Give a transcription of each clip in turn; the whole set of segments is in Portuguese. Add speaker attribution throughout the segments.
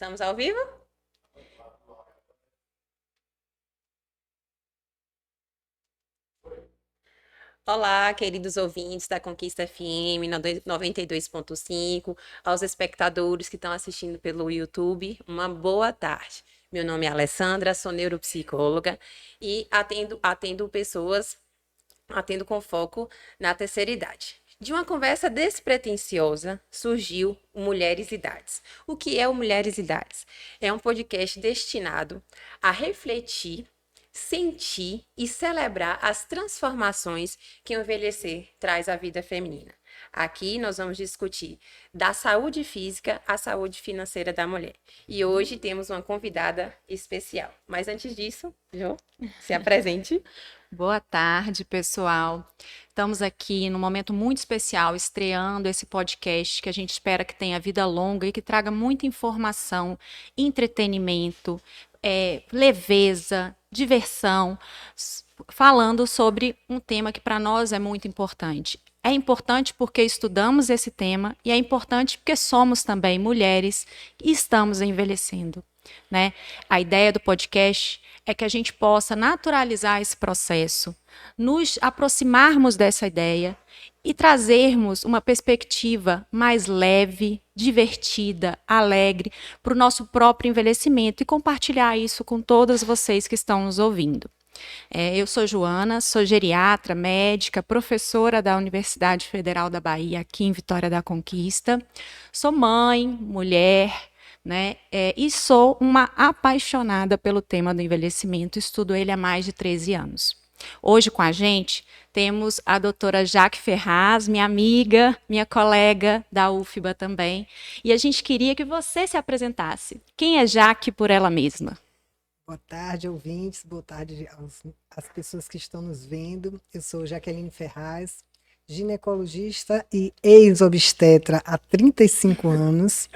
Speaker 1: Estamos ao vivo? Olá, queridos ouvintes da Conquista FM 92.5, aos espectadores que estão assistindo pelo YouTube, uma boa tarde. Meu nome é Alessandra, sou neuropsicóloga e atendo com foco na terceira idade. De uma conversa despretensiosa surgiu o Mulheres Idades. O que é o Mulheres Idades? É um podcast destinado a refletir, sentir e celebrar as transformações que o envelhecer traz à vida feminina. Aqui nós vamos discutir da saúde física à saúde financeira da mulher. E hoje temos uma convidada especial. Mas antes disso, Jo, se apresente.
Speaker 2: Boa tarde, pessoal. Estamos aqui num momento muito especial, estreando esse podcast que a gente espera que tenha vida longa e que traga muita informação, entretenimento, leveza, diversão, falando sobre um tema que para nós é muito importante. É importante porque estudamos esse tema e é importante porque somos também mulheres e estamos envelhecendo, né? A ideia do podcast é que a gente possa naturalizar esse processo, nos aproximarmos dessa ideia e trazermos uma perspectiva mais leve, divertida, alegre para o nosso próprio envelhecimento e compartilhar isso com todas vocês que estão nos ouvindo. Eu sou Joana, sou geriatra, médica, professora da Universidade Federal da Bahia, aqui em Vitória da Conquista. Sou mãe, mulher, né? E sou uma apaixonada pelo tema do envelhecimento, estudo ele há mais de 13 anos. Hoje com a gente temos a doutora Jaque Ferraz, minha amiga, minha colega da UFBA também, e a gente queria que você se apresentasse. Quem é Jaque por ela mesma?
Speaker 3: Boa tarde, ouvintes. Boa tarde às pessoas que estão nos vendo. Eu sou Jaqueline Ferraz, ginecologista e ex-obstetra há 35 anos,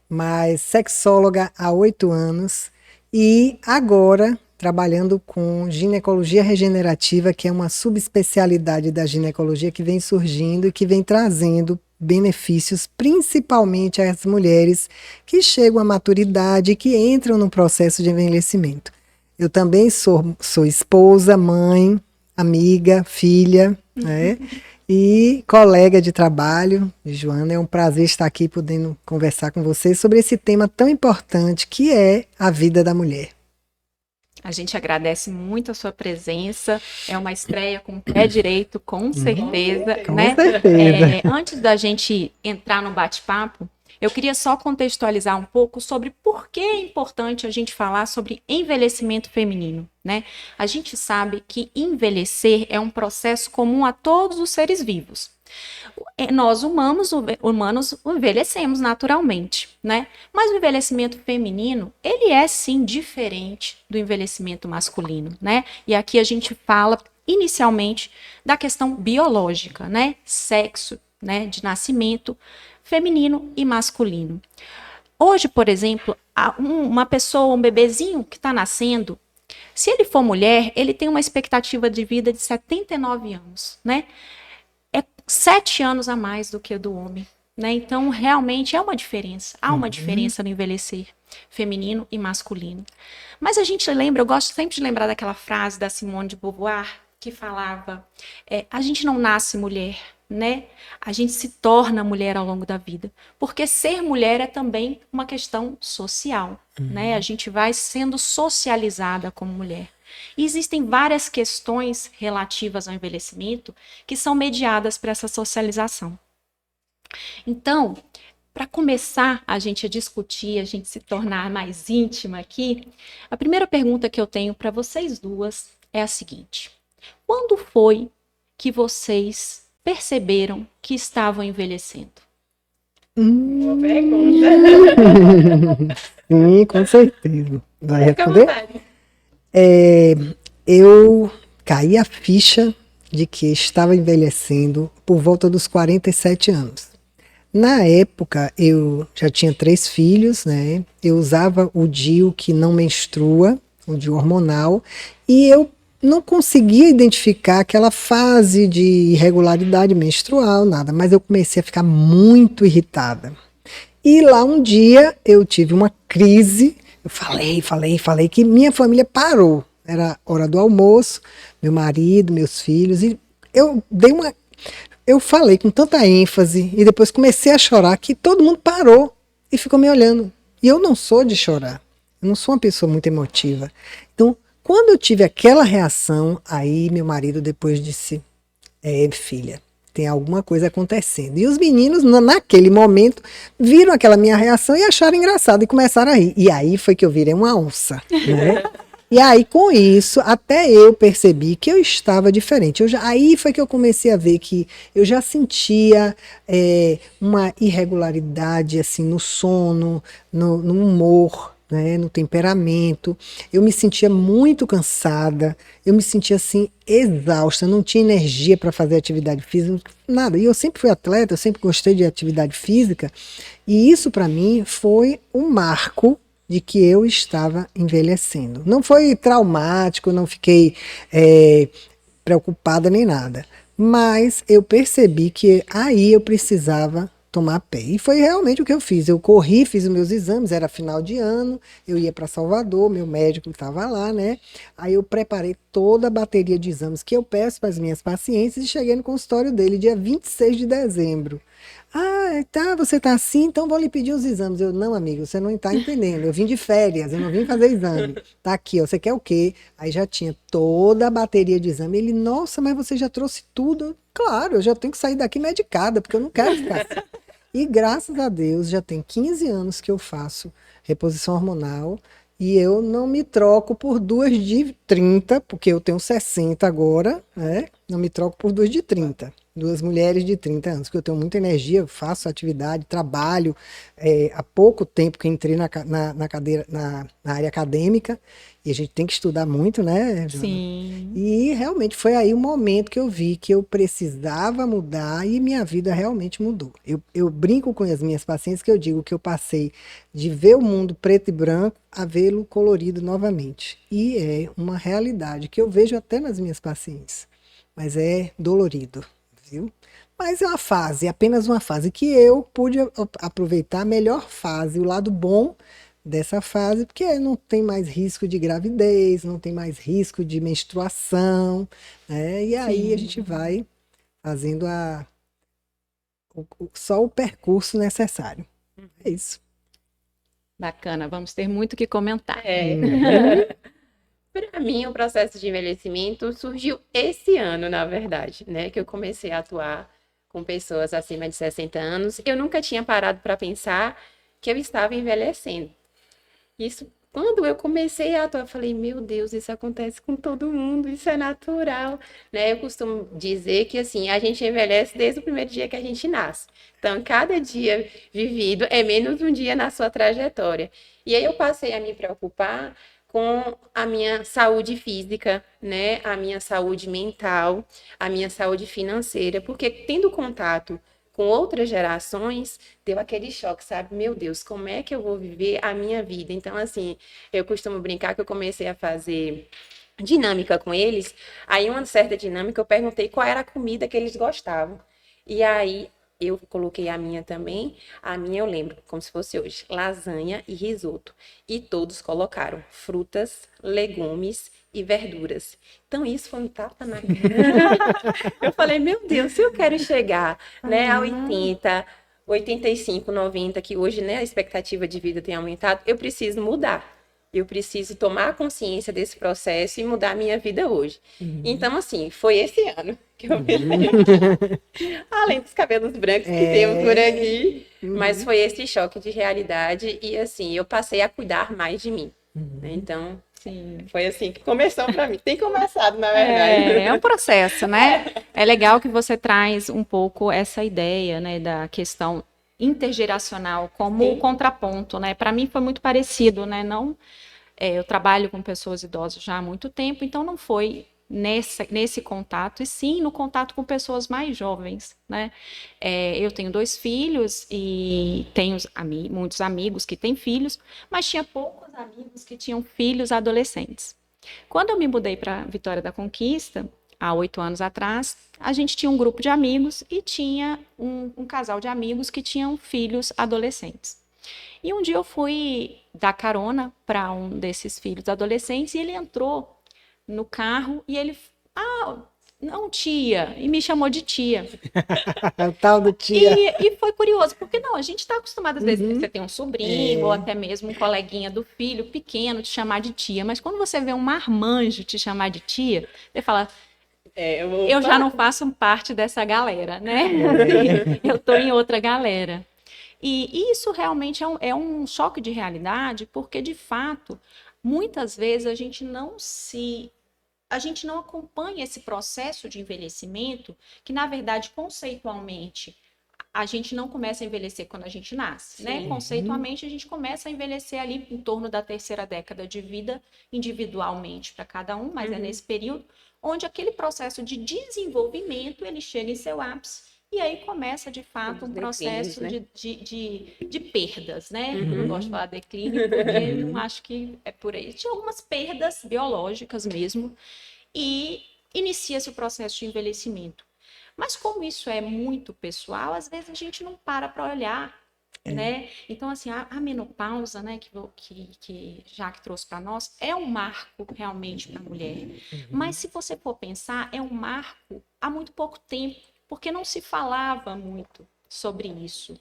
Speaker 3: mas sexóloga há 8 anos e agora trabalhando com ginecologia regenerativa, que é uma subespecialidade da ginecologia que vem surgindo e que vem trazendo benefícios, principalmente às mulheres que chegam à maturidade e que entram no processo de envelhecimento. Eu também sou esposa, mãe, amiga, filha, né? E colega de trabalho. Joana, é um prazer estar aqui podendo conversar com vocês sobre esse tema tão importante que é a vida da mulher.
Speaker 2: A gente agradece muito a sua presença, é uma estreia com o pé direito, com certeza.
Speaker 3: Com
Speaker 2: né?
Speaker 3: certeza.
Speaker 2: Antes da gente entrar no bate-papo, eu queria só contextualizar um pouco sobre por que é importante a gente falar sobre envelhecimento feminino, né? A gente sabe que envelhecer é um processo comum a todos os seres vivos. Nós humanos envelhecemos naturalmente, né? Mas o envelhecimento feminino, ele é sim diferente do envelhecimento masculino, né? E aqui a gente fala inicialmente da questão biológica, né? Sexo, né? De nascimento feminino e masculino. Hoje, por exemplo, uma pessoa, um bebezinho que está nascendo, se ele for mulher, ele tem uma expectativa de vida de 79 anos, né? 7 anos a mais do que a do homem, né? Então, realmente é uma diferença. Há uma diferença no envelhecer feminino e masculino. Mas a gente lembra, eu gosto sempre de lembrar daquela frase da Simone de Beauvoir, que falava, a gente não nasce mulher, né? A gente se torna mulher ao longo da vida. Porque ser mulher é também uma questão social, né? A gente vai sendo socializada como mulher. E existem várias questões relativas ao envelhecimento que são mediadas por essa socialização. Então, para começar a gente a discutir, a gente se tornar mais íntima aqui, a primeira pergunta que eu tenho para vocês duas é a seguinte: quando foi que vocês perceberam que estavam envelhecendo?
Speaker 1: Boa pergunta.
Speaker 3: Sim, com certeza. Vai
Speaker 1: Fica à
Speaker 3: responder?
Speaker 1: vontade.
Speaker 3: Eu caí a ficha de que estava envelhecendo por volta dos 47 anos. Na época, eu já tinha 3 filhos, né? Eu usava o DIU que não menstrua, o DIU hormonal, e eu não conseguia identificar aquela fase de irregularidade menstrual, nada, mas eu comecei a ficar muito irritada. E lá um dia eu tive uma crise, eu falei, que minha família parou. Era hora do almoço, meu marido, meus filhos, e eu eu falei com tanta ênfase e depois comecei a chorar que todo mundo parou e ficou me olhando. E eu não sou de chorar, eu não sou uma pessoa muito emotiva. Então, quando eu tive aquela reação, aí meu marido depois disse: filha, tem alguma coisa acontecendo. E os meninos, naquele momento, viram aquela minha reação e acharam engraçado e começaram a rir. E aí foi que eu virei uma onça, né? E aí, com isso, até eu percebi que eu estava diferente. Aí foi que eu comecei a ver que eu já sentia uma irregularidade assim, no sono, no humor, né, no temperamento. Eu me sentia muito cansada, eu me sentia assim, exausta, não tinha energia para fazer atividade física, nada. E eu sempre fui atleta, eu sempre gostei de atividade física, e isso para mim foi um marco de que eu estava envelhecendo. Não foi traumático, não fiquei preocupada nem nada, mas eu percebi que aí eu precisava tomar pé. E foi realmente o que eu fiz. Eu corri, fiz os meus exames, era final de ano, eu ia para Salvador, meu médico estava lá, né? Aí eu preparei toda a bateria de exames que eu peço para as minhas pacientes e cheguei no consultório dele dia 26 de dezembro. Ah, tá, você tá assim, então vou lhe pedir os exames. Eu, não, amigo, você não está entendendo. Eu vim de férias, eu não vim fazer exame. Tá aqui, ó, você quer o quê? Aí já tinha toda a bateria de exame. Ele, nossa, mas você já trouxe tudo? Claro, eu já tenho que sair daqui medicada, porque eu não quero ficar assim. E graças a Deus, já tem 15 anos que eu faço reposição hormonal e eu não me troco por duas de 30, porque eu tenho 60 agora, né? Não me troco por duas de 30. Duas mulheres de 30 anos, porque eu tenho muita energia, faço atividade, trabalho. Há pouco tempo que entrei na cadeira, na área acadêmica, e a gente tem que estudar muito, né, Joana?
Speaker 2: Sim.
Speaker 3: E realmente foi aí o momento que eu vi que eu precisava mudar e minha vida realmente mudou. Eu brinco com as minhas pacientes que eu digo que eu passei de ver o mundo preto e branco a vê-lo colorido novamente. E é uma realidade que eu vejo até nas minhas pacientes, mas é dolorido. Viu? Mas é uma fase, apenas uma fase que eu pude aproveitar a melhor fase, o lado bom dessa fase, porque não tem mais risco de gravidez, não tem mais risco de menstruação, né? E aí a gente vai fazendo só o percurso necessário. É isso.
Speaker 2: Bacana, vamos ter muito o que comentar.
Speaker 1: Para mim, o processo de envelhecimento surgiu esse ano, na verdade, né? Que eu comecei a atuar com pessoas acima de 60 anos. Eu nunca tinha parado para pensar que eu estava envelhecendo. Isso, quando eu comecei a atuar, eu falei, meu Deus, isso acontece com todo mundo, isso é natural, né? Eu costumo dizer que, assim, a gente envelhece desde o primeiro dia que a gente nasce. Então, cada dia vivido é menos um dia na sua trajetória. E aí eu passei a me preocupar com a minha saúde física, né? A minha saúde mental, a minha saúde financeira, porque tendo contato com outras gerações, deu aquele choque, sabe? Meu Deus, como é que eu vou viver a minha vida? Então, assim, eu costumo brincar que eu comecei a fazer dinâmica com eles. Aí, uma certa dinâmica, eu perguntei qual era a comida que eles gostavam. E aí, eu coloquei a minha também. A minha eu lembro, como se fosse hoje, lasanha e risoto. E todos colocaram frutas, legumes e verduras. Então, isso foi um tapa na cara. Eu falei, meu Deus, se eu quero chegar, né, a 80, 85, 90, que hoje, né, a expectativa de vida tem aumentado, eu preciso mudar. Eu preciso tomar consciência desse processo e mudar a minha vida hoje. Então, assim, foi esse ano que eu me além dos cabelos brancos que temos por aqui, mas foi esse choque de realidade e, assim, eu passei a cuidar mais de mim. Né? Então,
Speaker 2: Sim.
Speaker 1: foi assim que começou para mim. Tem começado, na verdade.
Speaker 2: É um processo, né? É legal que você traz um pouco essa ideia, né, da questão intergeracional como
Speaker 1: Sim.
Speaker 2: contraponto, né? Para mim foi muito parecido, né? Não, eu trabalho com pessoas idosas já há muito tempo, então não foi nesse contato, e sim no contato com pessoas mais jovens, né? Eu tenho 2 filhos e tenho muitos amigos que têm filhos, mas tinha poucos amigos que tinham filhos adolescentes. Quando eu me mudei para Vitória da Conquista, há 8 anos atrás, a gente tinha um grupo de amigos e tinha um casal de amigos que tinham filhos adolescentes. E um dia eu fui dar carona para um desses filhos adolescentes e ele entrou no carro e ele, não, tia, e me chamou de tia.
Speaker 3: O tal do tia.
Speaker 2: E foi curioso, porque não, a gente está acostumado, às vezes, você tem um sobrinho, ou até mesmo um coleguinha do filho pequeno te chamar de tia, mas quando você vê um marmanjo te chamar de tia, você fala, eu já não faço parte dessa galera, né? Eu estou em outra galera. E isso realmente é um choque de realidade, porque, de fato, muitas vezes a gente não acompanha esse processo de envelhecimento, que, na verdade, conceitualmente, a gente não começa a envelhecer quando a gente nasce, né? Conceitualmente, a gente começa a envelhecer ali em torno da 3ª década de vida, individualmente para cada um, mas é nesse período onde aquele processo de desenvolvimento, ele chega em seu ápice, e aí começa, de fato, um processo de perdas, né? Eu não gosto de falar declínio, porque não acho que é por aí. Tinha algumas perdas biológicas mesmo, e inicia-se o processo de envelhecimento. Mas como isso é muito pessoal, às vezes a gente não para olhar, né? Então, assim, a menopausa, né, que Jaque trouxe para nós, é um marco realmente para a mulher. Mas se você for pensar, é um marco há muito pouco tempo, porque não se falava muito sobre isso.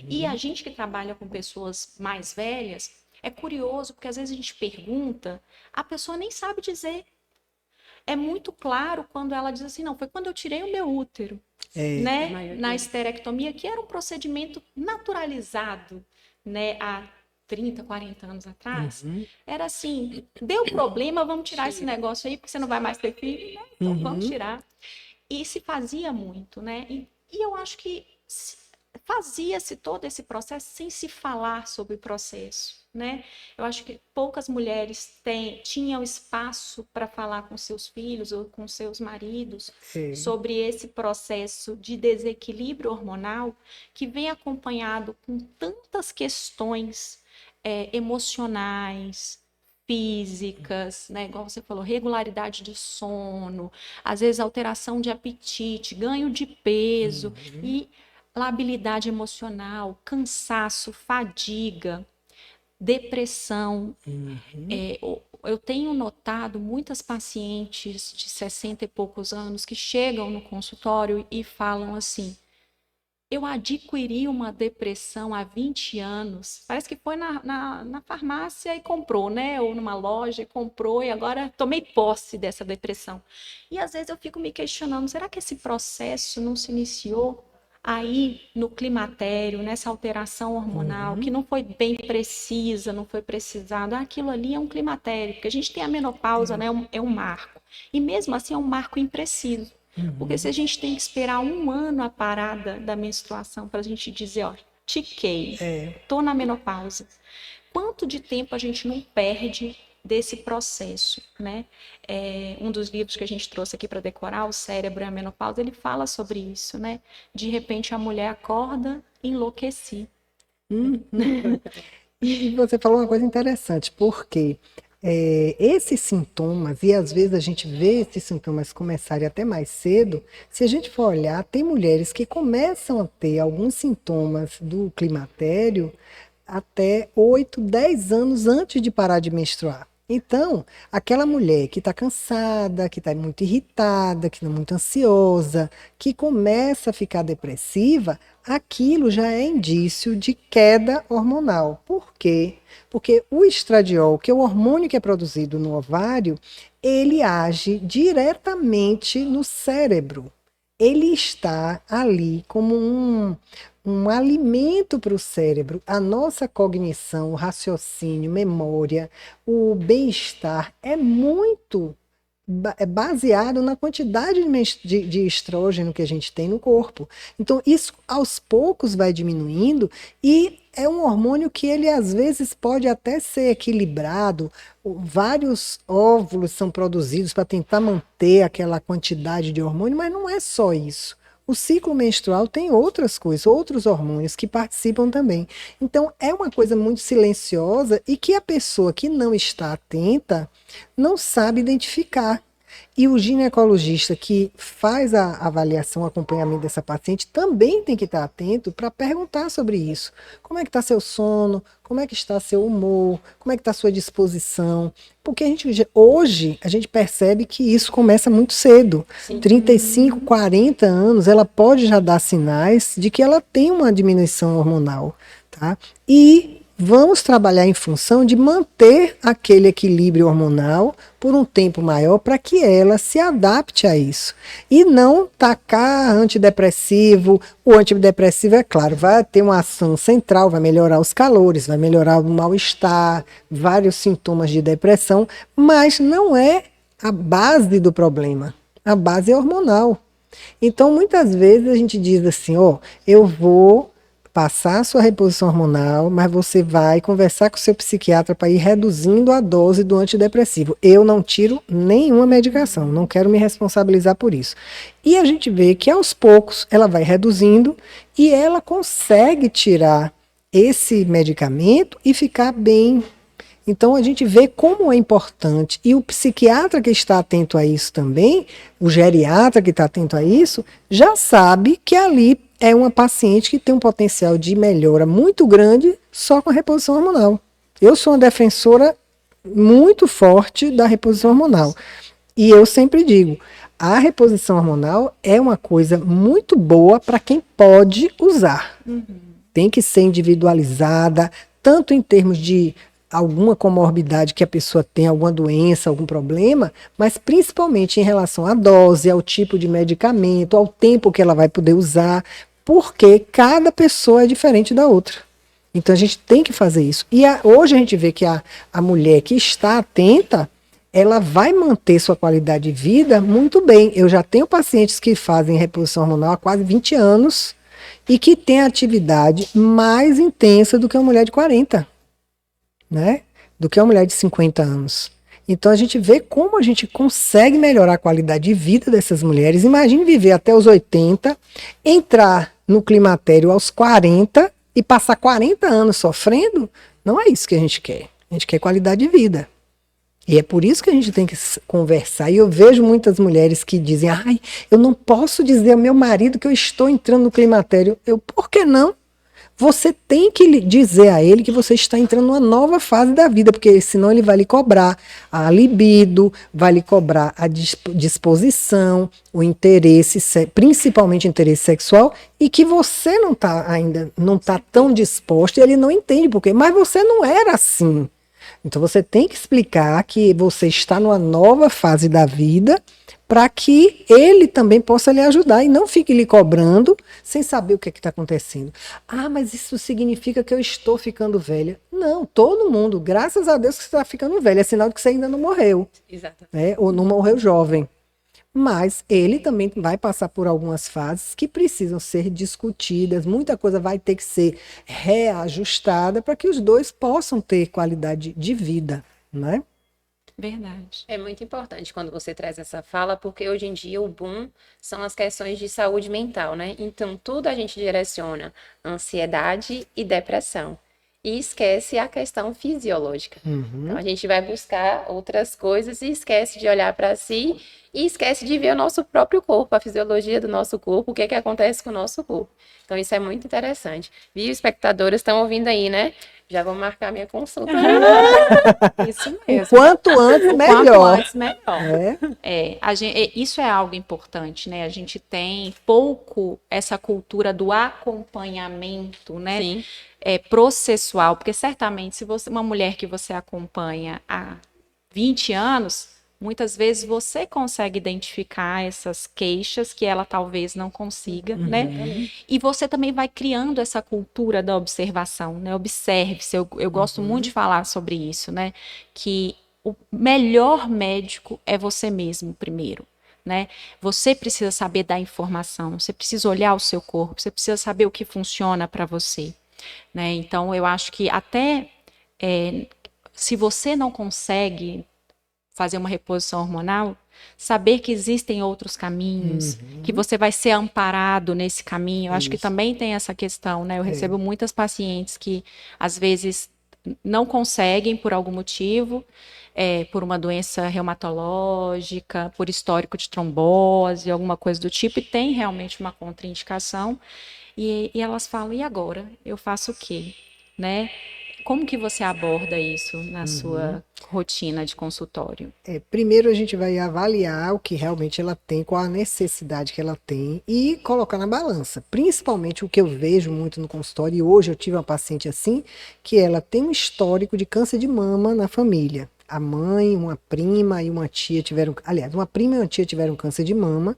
Speaker 2: E a gente que trabalha com pessoas mais velhas, é curioso, porque às vezes a gente pergunta, a pessoa nem sabe dizer. É muito claro quando ela diz assim, não, foi quando eu tirei o meu útero, né, na esterectomia, que era um procedimento naturalizado, né, há 30, 40 anos atrás. Era assim, deu problema, vamos tirar esse negócio aí, porque você não vai mais ter filho, né? Então vamos tirar. E se fazia muito, né? E eu acho que fazia-se todo esse processo sem se falar sobre o processo, né? Eu acho que poucas mulheres tinham espaço para falar com seus filhos ou com seus maridos sobre esse processo de desequilíbrio hormonal que vem acompanhado com tantas questões emocionais, físicas, né? Igual você falou, regularidade de sono, às vezes alteração de apetite, ganho de peso e labilidade emocional, cansaço, fadiga, depressão. Eu tenho notado muitas pacientes de 60 e poucos anos que chegam no consultório e falam assim, eu adquiri uma depressão há 20 anos, parece que foi na farmácia e comprou, né? Ou numa loja e comprou e agora tomei posse dessa depressão. E às vezes eu fico me questionando, será que esse processo não se iniciou aí no climatério, nessa alteração hormonal, que não foi bem precisa, não foi precisado? Aquilo ali é um climatério, porque a gente tem a menopausa, né? É um marco. E mesmo assim é um marco impreciso. Porque se a gente tem que esperar 1 ano a parada da menstruação para a gente dizer, ó, tiquei, tô na menopausa. Quanto de tempo a gente não perde desse processo, né? Um dos livros que a gente trouxe aqui para decorar, O Cérebro e a Menopausa, ele fala sobre isso, né? De repente a mulher acorda, enlouqueci.
Speaker 3: E você falou uma coisa interessante, porque esses sintomas, e às vezes a gente vê esses sintomas começarem até mais cedo, se a gente for olhar, tem mulheres que começam a ter alguns sintomas do climatério até 8, 10 anos antes de parar de menstruar. Então, aquela mulher que está cansada, que está muito irritada, que está muito ansiosa, que começa a ficar depressiva, aquilo já é indício de queda hormonal. Por quê? Porque o estradiol, que é o hormônio que é produzido no ovário, ele age diretamente no cérebro. Ele está ali como um alimento para o cérebro. A nossa cognição, o raciocínio, memória, o bem-estar é muito baseado na quantidade de estrógeno que a gente tem no corpo. Então, isso aos poucos vai diminuindo e é um hormônio que ele às vezes pode até ser equilibrado. Vários óvulos são produzidos para tentar manter aquela quantidade de hormônio, mas não é só isso. O ciclo menstrual tem outras coisas, outros hormônios que participam também. Então, é uma coisa muito silenciosa e que a pessoa que não está atenta não sabe identificar. E o ginecologista que faz a avaliação, o acompanhamento dessa paciente também tem que estar atento para perguntar sobre isso. Como é que está seu sono? Como é que está seu humor? Como é que está sua disposição? Porque hoje a gente percebe que isso começa muito cedo.
Speaker 1: Sim.
Speaker 3: 35, 40 anos, ela pode já dar sinais de que ela tem uma diminuição hormonal, tá? E vamos trabalhar em função de manter aquele equilíbrio hormonal por um tempo maior para que ela se adapte a isso. E não tacar antidepressivo. O antidepressivo, é claro, vai ter uma ação central, vai melhorar os calores, vai melhorar o mal-estar, vários sintomas de depressão, mas não é a base do problema. A base é hormonal. Então, muitas vezes a gente diz assim, ó, eu vou passar a sua reposição hormonal, mas você vai conversar com o seu psiquiatra para ir reduzindo a dose do antidepressivo. Eu não tiro nenhuma medicação, não quero me responsabilizar por isso. E a gente vê que aos poucos ela vai reduzindo e ela consegue tirar esse medicamento e ficar bem. Então a gente vê como é importante. E o psiquiatra que está atento a isso também, o geriatra que está atento a isso, já sabe que ali é uma paciente que tem um potencial de melhora muito grande só com a reposição hormonal. Eu sou uma defensora muito forte da reposição hormonal. E eu sempre digo, a reposição hormonal é uma coisa muito boa para quem pode usar. Tem que ser individualizada, tanto em termos de alguma comorbidade que a pessoa tem, alguma doença, algum problema, mas principalmente em relação à dose, ao tipo de medicamento, ao tempo que ela vai poder usar, porque cada pessoa é diferente da outra. Então a gente tem que fazer isso. E hoje a gente vê que a mulher que está atenta, ela vai manter sua qualidade de vida muito bem. Eu já tenho pacientes que fazem reposição hormonal há quase 20 anos e que têm atividade mais intensa do que uma mulher de 40. Né? Do que uma mulher de 50 anos. Então a gente vê como a gente consegue melhorar a qualidade de vida dessas mulheres. Imagine viver até os 80, entrar no climatério aos 40 e passar 40 anos sofrendo. Não é isso que a gente quer. A gente quer qualidade de vida. E é por isso que a gente tem que conversar. E eu vejo muitas mulheres que dizem, ai, eu não posso dizer ao meu marido que eu estou entrando no climatério. Por que não? Você tem que dizer a ele que você está entrando numa nova fase da vida, porque senão ele vai lhe cobrar a libido, vai lhe cobrar a disposição, o interesse, principalmente interesse sexual, e que você não está ainda, não está tão disposto, e ele não entende por quê. Mas você não era assim. Então você tem que explicar que você está numa nova fase da vida, para que ele também possa lhe ajudar e não fique lhe cobrando sem saber o que está acontecendo. Ah, mas isso significa que eu estou ficando velha. Não, todo mundo, graças a Deus que você está ficando velha, é sinal de que você ainda não morreu.
Speaker 1: Exatamente.
Speaker 3: Né? Ou não morreu jovem. Mas ele também vai passar por algumas fases que precisam ser discutidas, muita coisa vai ter que ser reajustada para que os dois possam ter qualidade de vida, né?
Speaker 2: Verdade.
Speaker 1: É muito importante quando você traz essa fala, porque hoje em dia o boom são as questões de saúde mental, né? Então, tudo a gente direciona ansiedade e depressão. E esquece a questão fisiológica. Então, a gente vai buscar outras coisas e esquece de olhar para si e esquece de ver o nosso próprio corpo, a fisiologia do nosso corpo, o que é que acontece com o nosso corpo. Então, isso é muito interessante. Viu, espectadores, estão ouvindo aí, né? Já vou marcar minha consulta.
Speaker 2: Isso mesmo.
Speaker 3: Quanto antes, melhor.
Speaker 2: Quanto antes, melhor.
Speaker 3: É.
Speaker 2: Isso é algo importante, né? A gente tem pouco essa cultura do acompanhamento, né?
Speaker 1: Sim.
Speaker 2: Processual, porque certamente se você, uma mulher que você acompanha há 20 anos, muitas vezes você consegue identificar essas queixas que ela talvez não consiga, né? E você também vai criando essa cultura da observação, né? Observe-se, eu gosto muito de falar sobre isso, né? Que o melhor médico é você mesmo primeiro. Né? Você precisa saber dar informação, você precisa olhar o seu corpo, você precisa saber o que funciona para você. Né? Então, eu acho que até se você não consegue fazer uma reposição hormonal, saber que existem outros caminhos, que você vai ser amparado nesse caminho. Eu acho que também tem essa questão, né? Eu recebo muitas pacientes que, às vezes, não conseguem por algum motivo, por uma doença reumatológica, por histórico de trombose, alguma coisa do tipo, e tem realmente uma contraindicação. E elas falam, e agora? Eu faço o quê? Né? Como que você aborda isso na sua rotina de consultório?
Speaker 3: Primeiro a gente vai avaliar o que realmente ela tem, qual a necessidade que ela tem e colocar na balança. Principalmente o que eu vejo muito no consultório, e hoje eu tive uma paciente assim, que ela tem um histórico de câncer de mama na família. A mãe, uma prima e uma tia tiveram, aliás, uma prima e uma tia tiveram câncer de mama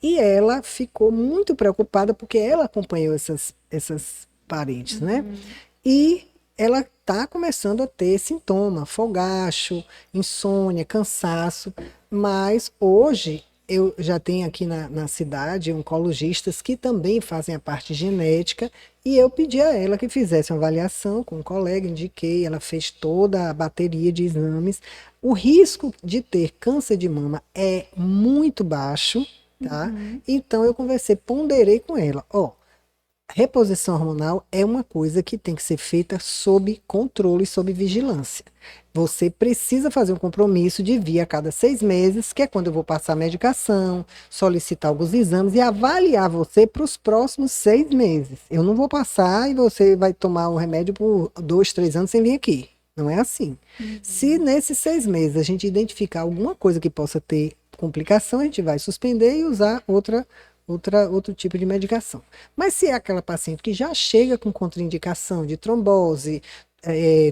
Speaker 3: e ela ficou muito preocupada porque ela acompanhou essas parentes, né? E ela está começando a ter sintoma, fogacho, insônia, cansaço, mas hoje eu já tenho aqui na cidade oncologistas que também fazem a parte genética e eu pedi a ela que fizesse uma avaliação com um colega, indiquei, ela fez toda a bateria de exames. O risco de ter câncer de mama é muito baixo, tá? Então eu conversei, ponderei com ela, ó, reposição hormonal é uma coisa que tem que ser feita sob controle, sob vigilância. Você precisa fazer um compromisso de vir a cada 6 meses, que é quando eu vou passar a medicação, solicitar alguns exames e avaliar você para os próximos 6 meses. Eu não vou passar e você vai tomar o remédio por 2, 3 anos sem vir aqui. Não é assim. Se nesses 6 meses a gente identificar alguma coisa que possa ter complicação, a gente vai suspender e usar outro tipo de medicação. Mas se é aquela paciente que já chega com contraindicação de trombose,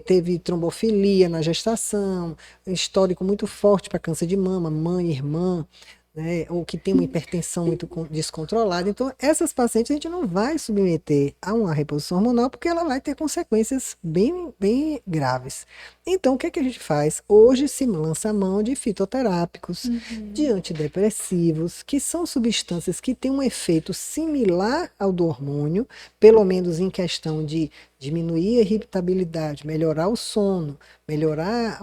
Speaker 3: teve trombofilia na gestação, histórico muito forte para câncer de mama, mãe, irmã, né, ou que tem uma hipertensão muito descontrolada. Então, essas pacientes a gente não vai submeter a uma reposição hormonal porque ela vai ter consequências bem, bem graves. Então, o que é que a gente faz? Hoje se lança a mão de fitoterápicos, de antidepressivos, que são substâncias que têm um efeito similar ao do hormônio, pelo menos em questão de diminuir a irritabilidade, melhorar o sono, melhorar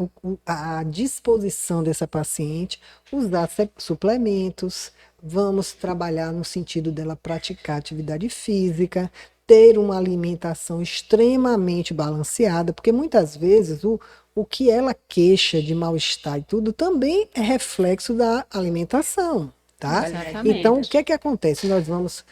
Speaker 3: a disposição dessa paciente, usar suplementos, vamos trabalhar no sentido dela praticar atividade física, ter uma alimentação extremamente balanceada, porque muitas vezes o que ela queixa de mal-estar e tudo também é reflexo da alimentação, tá?
Speaker 2: Exatamente.
Speaker 3: Então, o que é que acontece? Nós vamos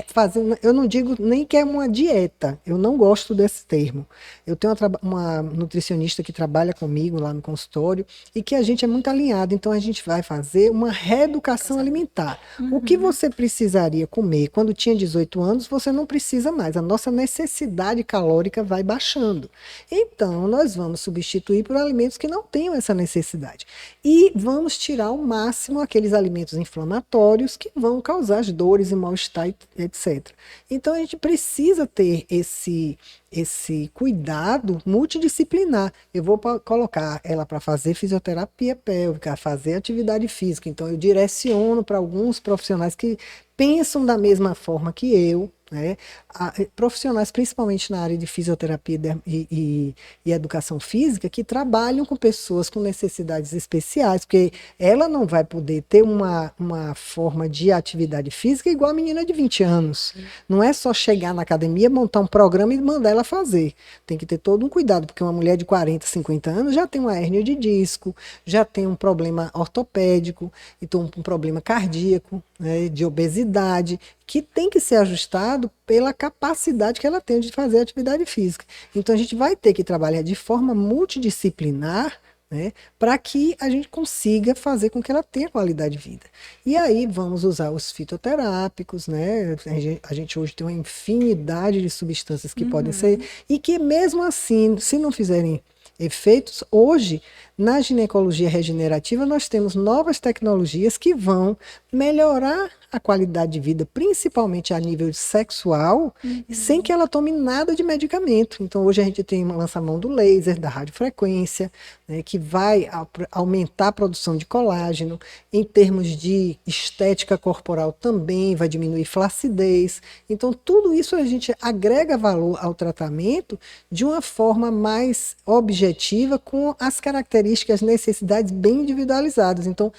Speaker 3: fazer, eu não digo nem que é uma dieta, eu não gosto desse termo. Eu tenho uma nutricionista que trabalha comigo lá no consultório e que a gente é muito alinhado, então a gente vai fazer uma reeducação alimentar. O que você precisaria comer quando tinha 18 anos, você não precisa mais, a nossa necessidade calórica vai baixando. Então, nós vamos substituir por alimentos que não tenham essa necessidade. E vamos tirar ao máximo aqueles alimentos inflamatórios que vão causar as dores e mal-estar, etc. Então a gente precisa ter esse cuidado multidisciplinar. Eu vou colocar ela para fazer fisioterapia pélvica, fazer atividade física. Então eu direciono para alguns profissionais que pensam da mesma forma que eu, né? Profissionais principalmente na área de fisioterapia e educação física que trabalham com pessoas com necessidades especiais, porque ela não vai poder ter uma forma de atividade física igual a menina de 20 anos. Não é só chegar na academia, montar um programa e mandar ela fazer. Tem que ter todo um cuidado, porque uma mulher de 40, 50 anos já tem uma hérnia de disco, já tem um problema ortopédico, então um problema cardíaco, né, de obesidade, que tem que ser ajustado pela capacidade que ela tem de fazer atividade física. Então a gente vai ter que trabalhar de forma multidisciplinar, né, para que a gente consiga fazer com que ela tenha qualidade de vida. E aí vamos usar os fitoterápicos, né? A gente hoje tem uma infinidade de substâncias que podem ser, e que mesmo assim, se não fizerem efeitos, hoje, na ginecologia regenerativa, nós temos novas tecnologias que vão melhorar a qualidade de vida, principalmente a nível sexual, sem que ela tome nada de medicamento. Então, hoje a gente tem uma lançamão do laser, da radiofrequência, né, que vai aumentar a produção de colágeno. Em termos de estética corporal também vai diminuir flacidez. Então, tudo isso a gente agrega valor ao tratamento de uma forma mais objetiva, com as características, necessidades bem individualizadas. Então,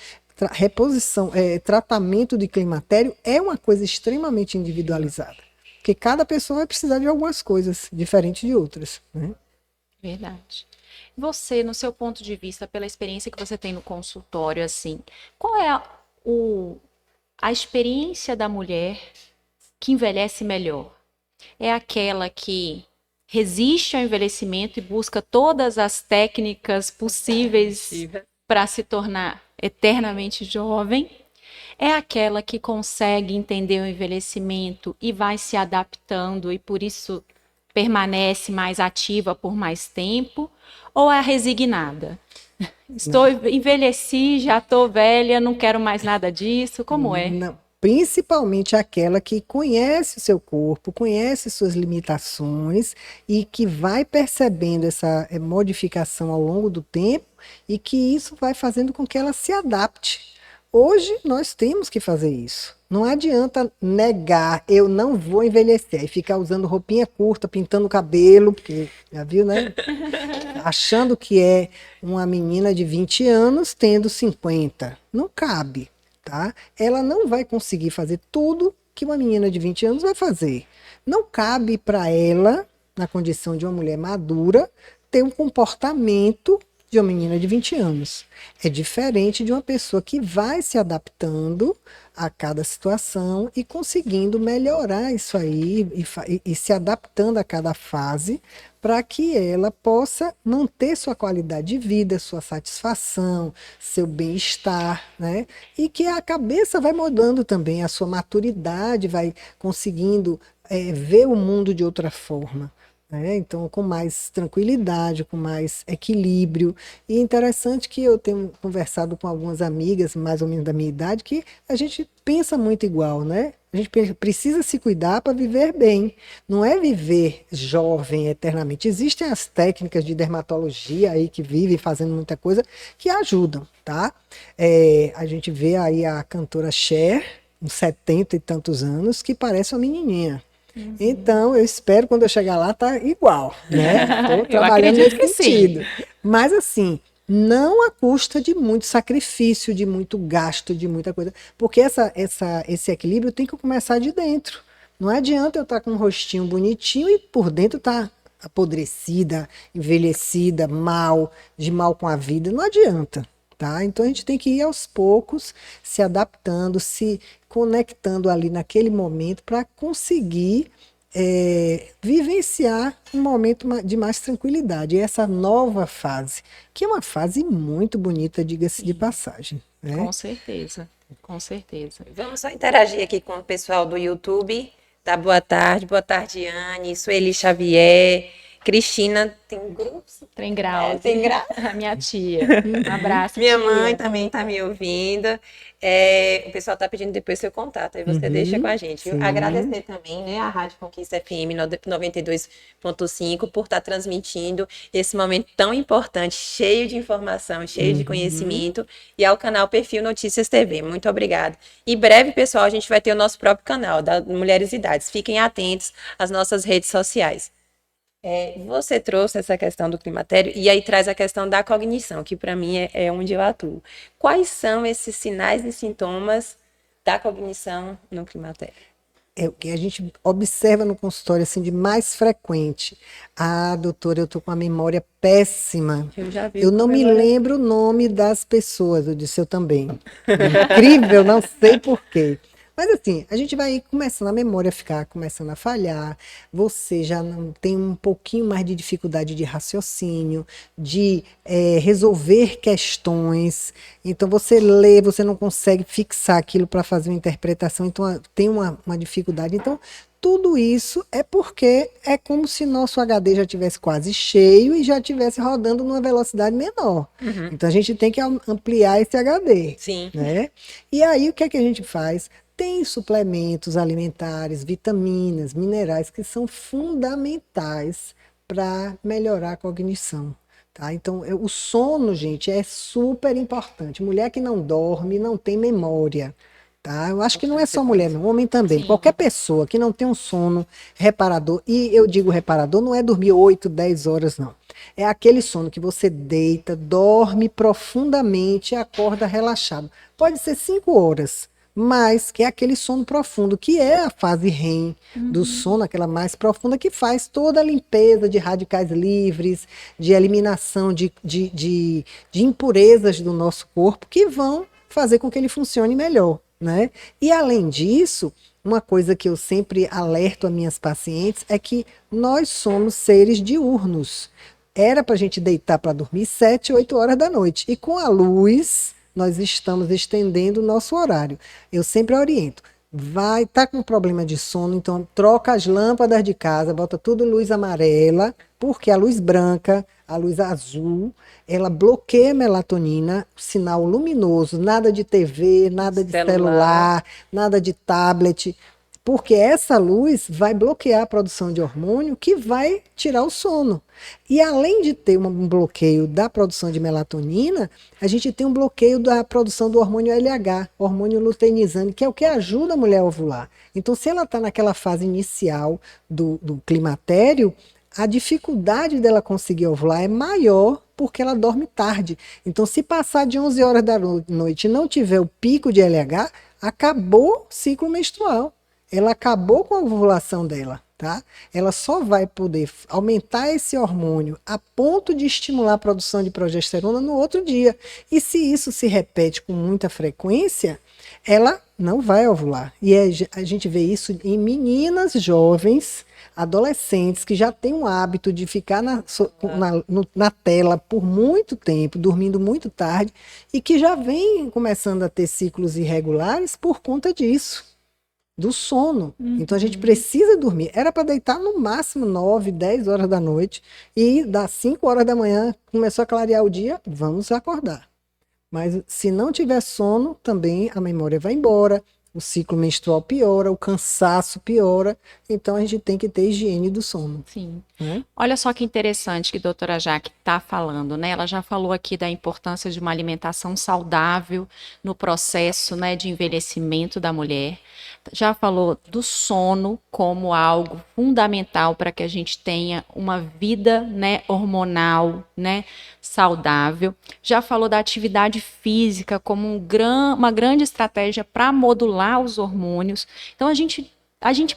Speaker 3: tratamento de climatério é uma coisa extremamente individualizada, porque cada pessoa vai precisar de algumas coisas diferentes de outras, né?
Speaker 2: Verdade. você, no seu ponto de vista, pela experiência que você tem no consultório, assim, qual é a experiência da mulher que envelhece melhor? É aquela que resiste ao envelhecimento e busca todas as técnicas possíveis para se tornar eternamente jovem? É aquela que consegue entender o envelhecimento e vai se adaptando e por isso permanece mais ativa por mais tempo? Ou é a resignada? Envelheci, já estou velha, não quero mais nada disso. Como é?
Speaker 3: Não, principalmente aquela que conhece o seu corpo, conhece suas limitações e que vai percebendo essa modificação ao longo do tempo e que isso vai fazendo com que ela se adapte. Hoje nós temos que fazer isso. Não adianta negar, eu não vou envelhecer, e ficar usando roupinha curta, pintando o cabelo, porque já viu, né? Achando que é uma menina de 20 anos tendo 50. Não cabe, tá? Ela não vai conseguir fazer tudo que uma menina de 20 anos vai fazer. Não cabe para ela, na condição de uma mulher madura, ter um comportamento de uma menina de 20 anos. É diferente de uma pessoa que vai se adaptando a cada situação e conseguindo melhorar isso aí e se adaptando a cada fase para que ela possa manter sua qualidade de vida, sua satisfação, seu bem-estar, né? E que a cabeça vai mudando também, a sua maturidade vai conseguindo ver o mundo de outra forma. Então, com mais tranquilidade, com mais equilíbrio. E interessante que eu tenho conversado com algumas amigas, mais ou menos da minha idade, que a gente pensa muito igual, né? A gente precisa se cuidar para viver bem. Não é viver jovem eternamente. Existem as técnicas de dermatologia aí que vivem fazendo muita coisa que ajudam, tá? A gente vê aí a cantora Cher, uns 70 e tantos anos, que parece uma menininha. Então, eu espero quando eu chegar lá tá igual, né? Estou trabalhando nesse sentido. Mas assim, não à custa de muito sacrifício, de muito gasto, de muita coisa. Porque esse equilíbrio tem que começar de dentro. Não adianta eu estar com um rostinho bonitinho e por dentro tá apodrecida, envelhecida, de mal com a vida. Não adianta. Tá? Então a gente tem que ir aos poucos, se adaptando, se conectando ali naquele momento para conseguir vivenciar um momento de mais tranquilidade. E essa nova fase, que é uma fase muito bonita, diga-se de passagem. Né?
Speaker 2: Com certeza, com certeza.
Speaker 1: Vamos só interagir aqui com o pessoal do YouTube. Tá, boa tarde, Anne, Sueli Xavier. Cristina tem grupos?
Speaker 2: Tem grau.
Speaker 1: Tem grau.
Speaker 2: A minha tia. Um abraço,
Speaker 1: Minha
Speaker 2: tia.
Speaker 1: mãe também está me ouvindo. O pessoal está pedindo depois seu contato, aí você deixa com a gente. Viu? Agradecer também, né, a Rádio Conquista FM 92.5 por estar transmitindo esse momento tão importante, cheio de informação, cheio de conhecimento, e ao canal Perfil Notícias TV. Muito obrigada. E breve, pessoal, a gente vai ter o nosso próprio canal da Mulheres e Idades. Fiquem atentos às nossas redes sociais. Você trouxe essa questão do climatério e aí traz a questão da cognição, que para mim é onde eu atuo. Quais são esses sinais e sintomas da cognição no climatério?
Speaker 3: É o que a gente observa no consultório assim, de mais frequente. Ah, doutora, eu estou com a memória péssima.
Speaker 1: Eu já vi.
Speaker 3: Eu não me lembro o nome das pessoas. Eu disse, eu também. Incrível, não sei por quê. Mas assim, a gente vai começando a memória a ficar começando a falhar, você já não tem um pouquinho mais de dificuldade de raciocínio, de resolver questões, então você lê, você não consegue fixar aquilo para fazer uma interpretação, então tem uma dificuldade. Então, tudo isso é porque é como se nosso HD já tivesse quase cheio e já estivesse rodando numa velocidade menor. Então a gente tem que ampliar esse HD.
Speaker 1: Sim.
Speaker 3: Né? E aí o que é que a gente faz? Tem suplementos alimentares, vitaminas, minerais que são fundamentais para melhorar a cognição. Tá? Então, o sono, gente, é super importante. Mulher que não dorme não tem memória. Tá? Eu acho que não é só mulher, não, homem também. Sim. Qualquer pessoa que não tem um sono reparador, e eu digo reparador, não é dormir 8, 10 horas, não. É aquele sono que você deita, dorme profundamente e acorda relaxado. Pode ser 5 horas. mas que é aquele sono profundo, que é a fase REM do sono, aquela mais profunda, que faz toda a limpeza de radicais livres, de eliminação de impurezas do nosso corpo, que vão fazer com que ele funcione melhor, né? E além disso, uma coisa que eu sempre alerto a minhas pacientes é que nós somos seres diurnos. Era para a gente deitar para dormir 7, 8 horas da noite. E com a luz, nós estamos estendendo o nosso horário. Eu sempre oriento. Vai, tá com problema de sono, então troca as lâmpadas de casa, bota tudo luz amarela, porque a luz branca, a luz azul, ela bloqueia a melatonina, sinal luminoso, nada de TV, nada de celular, nada de tablet, porque essa luz vai bloquear a produção de hormônio que vai tirar o sono. E além de ter um bloqueio da produção de melatonina, a gente tem um bloqueio da produção do hormônio LH, hormônio luteinizante, que é o que ajuda a mulher a ovular. Então, se ela está naquela fase inicial do climatério, a dificuldade dela conseguir ovular é maior porque ela dorme tarde. Então, se passar de 11 horas da noite e não tiver o pico de LH, acabou o ciclo menstrual. Ela acabou com a ovulação dela, tá? Ela só vai poder aumentar esse hormônio a ponto de estimular a produção de progesterona no outro dia. E se isso se repete com muita frequência, ela não vai ovular. E a gente vê isso em meninas jovens, adolescentes, que já têm um hábito de ficar na tela por muito tempo, dormindo muito tarde, e que já vêm começando a ter ciclos irregulares por conta disso. Do sono. Então a gente precisa dormir. Era para deitar no máximo 9, 10 horas da noite e das 5 horas da manhã começou a clarear o dia, vamos acordar. Mas se não tiver sono, também a memória vai embora, o ciclo menstrual piora, o cansaço piora, então a gente tem que ter higiene do sono.
Speaker 2: Sim. Olha só que interessante que a doutora Jaque está falando, né? Ela já falou aqui da importância de uma alimentação saudável no processo, né, de envelhecimento da mulher. Já falou do sono como algo fundamental para que a gente tenha uma vida, né, hormonal, né, saudável. Já falou da atividade física como uma grande estratégia para modular os hormônios. Então a gente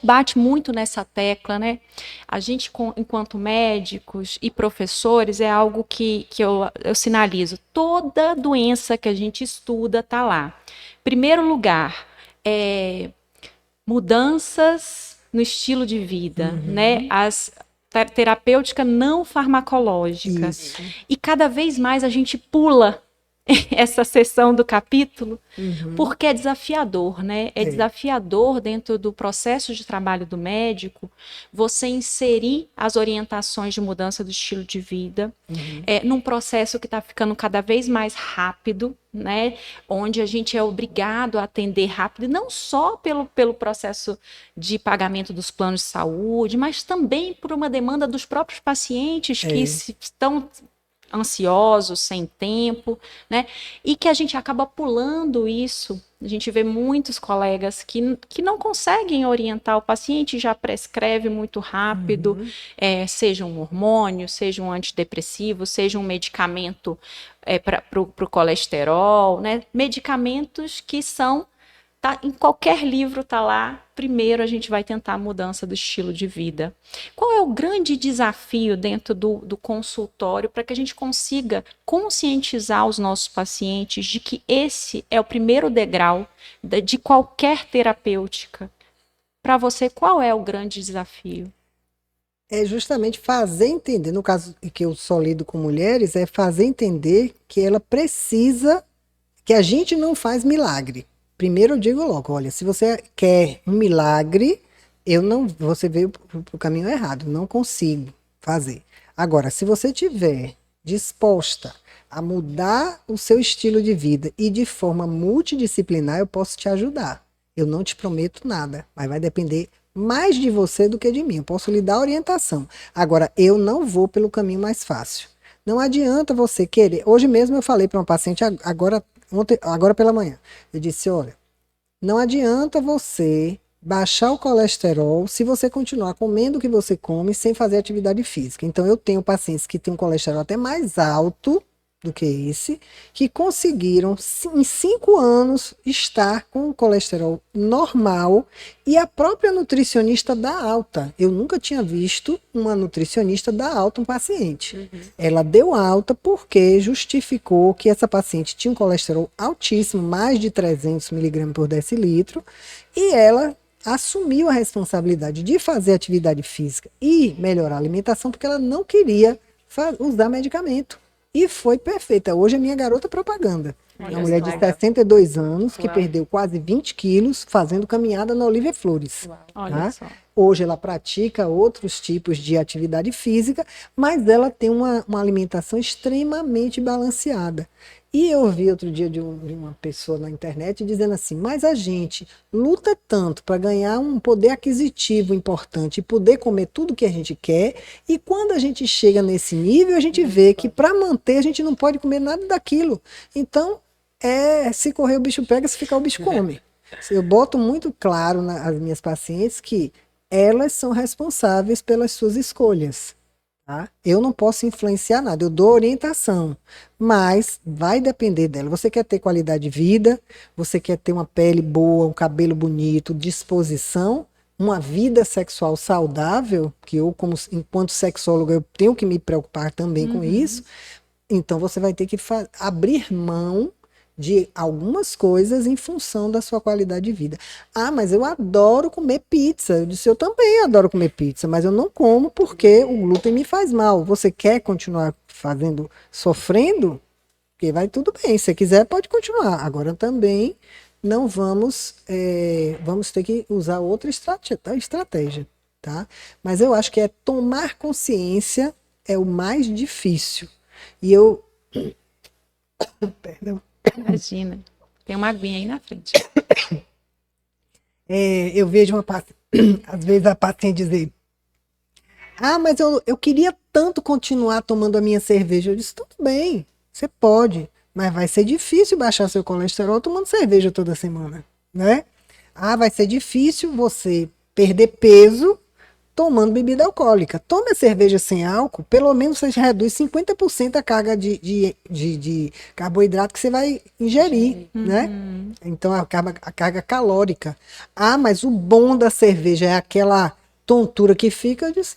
Speaker 2: bate muito nessa tecla, né? A gente, enquanto médicos e professores, é algo que eu sinalizo. Toda doença que a gente estuda está lá. Primeiro lugar, mudanças no estilo de vida, né? As terapêutica não farmacológica.
Speaker 3: Isso.
Speaker 2: E cada vez mais a gente pula essa seção do capítulo, porque é desafiador, né? É desafiador dentro do processo de trabalho do médico você inserir as orientações de mudança do estilo de vida num processo que está ficando cada vez mais rápido, né? Onde a gente é obrigado a atender rápido, e não só pelo processo de pagamento dos planos de saúde, mas também por uma demanda dos próprios pacientes que estão ansiosos, sem tempo, né? E que a gente acaba pulando isso. A gente vê muitos colegas que não conseguem orientar o paciente, já prescreve muito rápido, seja um hormônio, seja um antidepressivo, seja um medicamento para o colesterol, né? Medicamentos que são, em qualquer livro está lá, primeiro a gente vai tentar a mudança do estilo de vida. Qual é o grande desafio dentro do consultório para que a gente consiga conscientizar os nossos pacientes de que esse é o primeiro degrau de qualquer terapêutica? Para você, qual é o grande desafio?
Speaker 3: É justamente fazer entender, no caso que eu só lido com mulheres, é fazer entender que ela precisa, que a gente não faz milagre. Primeiro eu digo logo, olha, se você quer um milagre, você veio para o caminho errado, não consigo fazer. Agora, se você estiver disposta a mudar o seu estilo de vida e de forma multidisciplinar, eu posso te ajudar. Eu não te prometo nada, mas vai depender mais de você do que de mim. Eu posso lhe dar orientação. Agora, eu não vou pelo caminho mais fácil. Não adianta você querer. Hoje mesmo eu falei para uma paciente, agora pela manhã, eu disse, olha, não adianta você baixar o colesterol se você continuar comendo o que você come sem fazer atividade física. Então eu tenho pacientes que têm um colesterol até mais alto do que esse, que conseguiram, em 5 anos, estar com o colesterol normal e a própria nutricionista dá alta. Eu nunca tinha visto uma nutricionista dar alta a um paciente. Ela deu alta porque justificou que essa paciente tinha um colesterol altíssimo, mais de 300 miligramas por decilitro, e ela assumiu a responsabilidade de fazer atividade física e melhorar a alimentação porque ela não queria usar medicamento. E foi perfeita. Hoje é minha garota propaganda. É uma mulher de 62 anos que perdeu quase 20 quilos fazendo caminhada na Olívia Flores.
Speaker 2: Olha só.
Speaker 3: Hoje ela pratica outros tipos de atividade física, mas ela tem uma alimentação extremamente balanceada. E eu ouvi outro dia de uma pessoa na internet dizendo assim, mas a gente luta tanto para ganhar um poder aquisitivo importante e poder comer tudo que a gente quer, e quando a gente chega nesse nível, a gente vê que para manter a gente não pode comer nada daquilo. Então, se correr o bicho pega, se ficar o bicho come. Eu boto muito claro nas minhas pacientes que elas são responsáveis pelas suas escolhas. Tá? Eu não posso influenciar nada, eu dou orientação, mas vai depender dela. Você quer ter qualidade de vida, você quer ter uma pele boa, um cabelo bonito, disposição, uma vida sexual saudável, que eu, enquanto sexóloga, eu tenho que me preocupar também com isso, então você vai ter que abrir mão de algumas coisas em função da sua qualidade de vida. Ah, mas eu adoro comer pizza. Eu disse, eu também adoro comer pizza, mas eu não como porque o glúten me faz mal. Você quer continuar sofrendo? Porque vai tudo bem. Se você quiser, pode continuar. Agora também não vamos ter que usar outra estratégia, tá? Mas eu acho que tomar consciência é o mais difícil. E eu... Perdão.
Speaker 2: Imagina. Tem uma aguinha aí na frente.
Speaker 3: Eu vejo às vezes a paciente dizer, mas eu queria tanto continuar tomando a minha cerveja. Eu disse, tudo bem, você pode, mas vai ser difícil baixar seu colesterol tomando cerveja toda semana, né? Vai ser difícil você perder peso tomando bebida alcoólica. Tome a cerveja sem álcool, pelo menos você reduz 50% a carga de carboidrato que você vai ingerir, né? Então, a carga calórica. Mas o bom da cerveja é aquela tontura que fica, eu disse,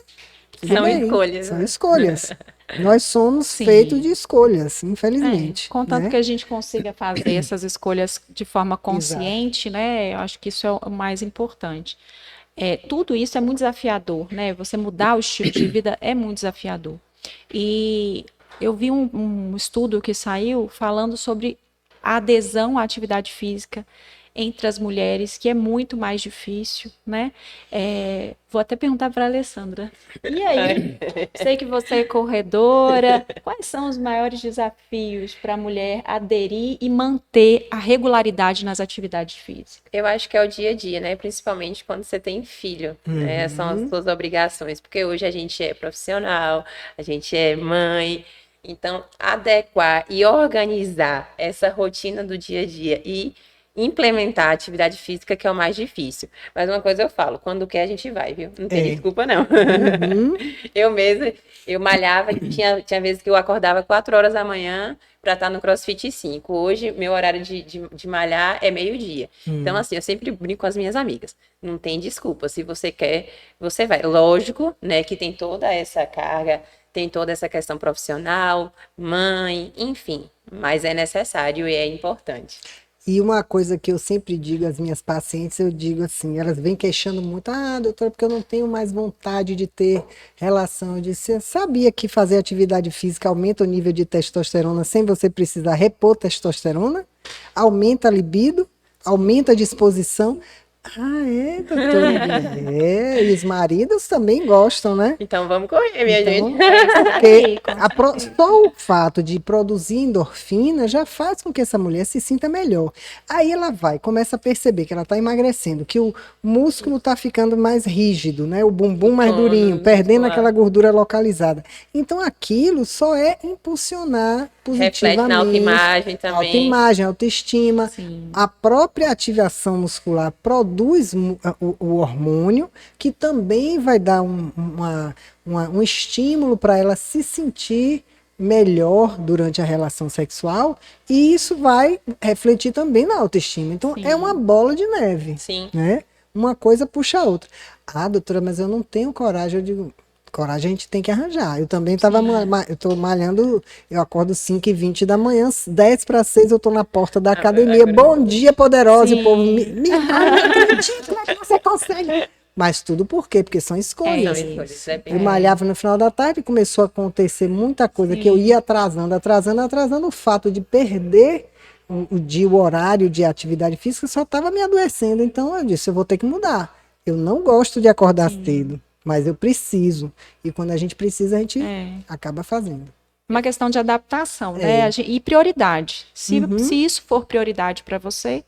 Speaker 3: são escolhas. Nós somos feitos de escolhas, infelizmente.
Speaker 2: Contanto
Speaker 3: né?
Speaker 2: que a gente consiga fazer essas escolhas de forma consciente, né? Eu acho que isso é o mais importante. Tudo isso é muito desafiador, né? Você mudar o estilo de vida é muito desafiador. E eu vi um estudo que saiu falando sobre a adesão à atividade física entre as mulheres, que é muito mais difícil, né? Vou até perguntar para a Alessandra. E aí? Sei que você é corredora. Quais são os maiores desafios para a mulher aderir e manter a regularidade nas atividades físicas?
Speaker 1: Eu acho que é o dia a dia, né? Principalmente quando você tem filho, né? São as suas obrigações, porque hoje a gente é profissional, a gente é mãe, então adequar e organizar essa rotina do dia a dia e implementar a atividade física que é o mais difícil. Mas uma coisa eu falo, quando quer a gente vai, viu? Não tem desculpa não. Eu mesma, eu malhava, tinha vezes que eu acordava 4 horas da manhã para estar no CrossFit 5. Hoje, meu horário de malhar é meio-dia. Então, assim, eu sempre brinco com as minhas amigas. Não tem desculpa. Se você quer, você vai. Lógico, né, que tem toda essa carga, tem toda essa questão profissional, mãe, enfim. Mas é necessário e é importante.
Speaker 3: E uma coisa que eu sempre digo às minhas pacientes, eu digo assim, elas vêm queixando muito, doutora, porque eu não tenho mais vontade de ter relação. Eu disse, você sabia que fazer atividade física aumenta o nível de testosterona sem você precisar repor testosterona? Aumenta a libido, aumenta a disposição. Doutora? E os maridos também gostam, né?
Speaker 1: Então vamos correr, minha gente.
Speaker 3: Porque só o fato de produzir endorfina já faz com que essa mulher se sinta melhor. Aí ela começa a perceber que ela está emagrecendo, que o músculo está ficando mais rígido, né? O bumbum mais durinho, perdendo aquela gordura localizada. Então aquilo só é impulsionar positivamente.
Speaker 1: Reflete na autoimagem também.
Speaker 3: Autoimagem, autoestima.
Speaker 2: Sim.
Speaker 3: A própria ativação muscular produz o hormônio, que também vai dar um estímulo para ela se sentir melhor durante a relação sexual e isso vai refletir também na autoestima. Então,
Speaker 2: Sim.
Speaker 3: é uma bola de neve,
Speaker 1: Sim.
Speaker 3: né? Uma coisa puxa a outra. Ah, doutora, mas eu não tenho coragem. Eu digo, coragem a gente tem que arranjar. Eu também estava eu tô malhando, eu acordo 5h20 da manhã, 5:50 eu tô na porta da academia.
Speaker 1: Agora-
Speaker 3: Bom dia, poderosa. E o povo
Speaker 2: Sim.
Speaker 3: ai, não acredito, como é que você consegue? Mas tudo por quê? Porque são
Speaker 1: São
Speaker 3: escolhas.
Speaker 1: escolhas, é bem-
Speaker 3: Eu malhava no final da tarde e começou a acontecer muita coisa que eu
Speaker 2: Sim.
Speaker 3: ia atrasando. O fato de perder o dia, o horário de atividade física só estava me adoecendo. Então eu disse, eu vou ter que mudar. Eu não gosto de acordar cedo, mas eu preciso. E quando a gente precisa, a gente
Speaker 2: É.
Speaker 3: acaba fazendo.
Speaker 2: Uma questão de adaptação,
Speaker 3: É.
Speaker 2: né? E prioridade. Se
Speaker 3: Uhum.
Speaker 2: isso for prioridade para você,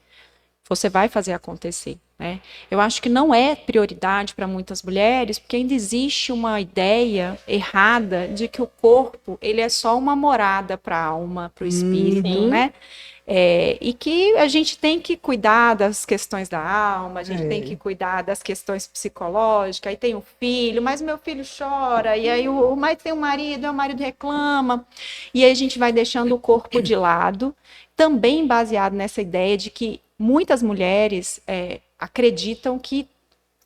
Speaker 2: você vai fazer acontecer, né? Eu acho que não é prioridade para muitas mulheres, porque ainda existe uma ideia errada de que o corpo ele é só uma morada para a alma, para o espírito,
Speaker 1: Uhum.
Speaker 2: né? E que a gente tem que cuidar das questões da alma, a gente tem que cuidar das questões psicológicas. Aí tem o filho, mas meu filho chora, e aí mas tem o marido reclama, e aí a gente vai deixando o corpo de lado, também baseado nessa ideia de que muitas mulheres acreditam que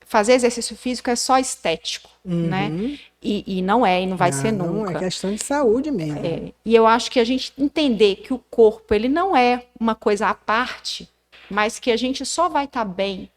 Speaker 2: fazer exercício físico é só estético, né?
Speaker 3: Uhum.
Speaker 2: E não é, e não vai ser
Speaker 3: Não,
Speaker 2: nunca.
Speaker 3: é questão de saúde mesmo.
Speaker 2: E eu acho que a gente entender que o corpo ele não é uma coisa à parte, mas que a gente só vai estar bem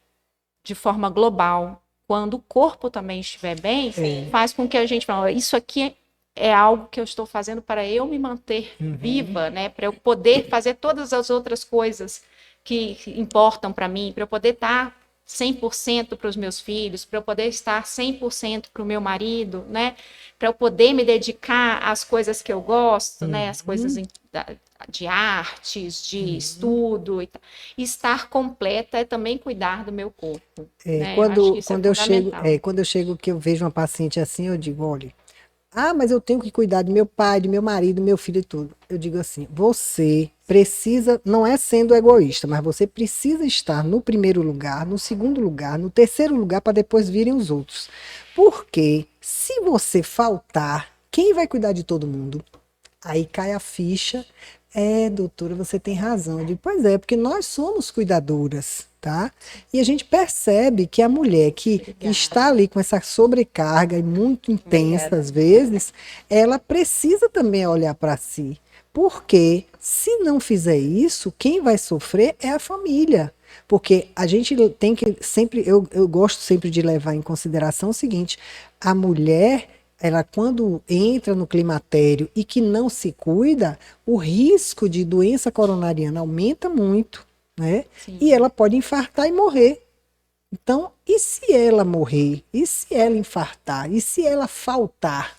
Speaker 2: de forma global quando o corpo também estiver bem, faz com que a gente fale, isso aqui é algo que eu estou fazendo para eu me manter viva, né? Para eu poder fazer todas as outras coisas que importam para mim, para eu poder estar 100% para os meus filhos, para eu poder estar 100% para o meu marido, né? Para eu poder me dedicar às coisas que eu gosto, né? As coisas de artes, de estudo e tal. E estar completa é também cuidar do meu corpo. Né? Eu acho que isso
Speaker 3: Quando
Speaker 2: é
Speaker 3: eu chego,
Speaker 2: fundamental.
Speaker 3: quando eu chego que eu vejo uma paciente assim, eu digo, olha, mas eu tenho que cuidar do meu pai, do meu marido, do meu filho e tudo. Eu digo assim, você precisa, não é sendo egoísta, mas você precisa estar no primeiro lugar, no segundo lugar, no terceiro lugar, para depois virem os outros. Porque se você faltar, quem vai cuidar de todo mundo? Aí cai a ficha. Doutora, você tem razão. Eu digo, pois é, porque nós somos cuidadoras, tá? E a gente percebe que a mulher que está ali com essa sobrecarga e muito intensa às vezes, ela precisa também olhar para si. Porque se não fizer isso, quem vai sofrer é a família. Porque a gente tem que sempre, eu gosto sempre de levar em consideração o seguinte, a mulher ela quando entra no climatério e que não se cuida, o risco de doença coronariana aumenta muito, né?
Speaker 2: Sim.
Speaker 3: E ela pode infartar e morrer. Então, e se ela morrer? E se ela infartar? E se ela faltar?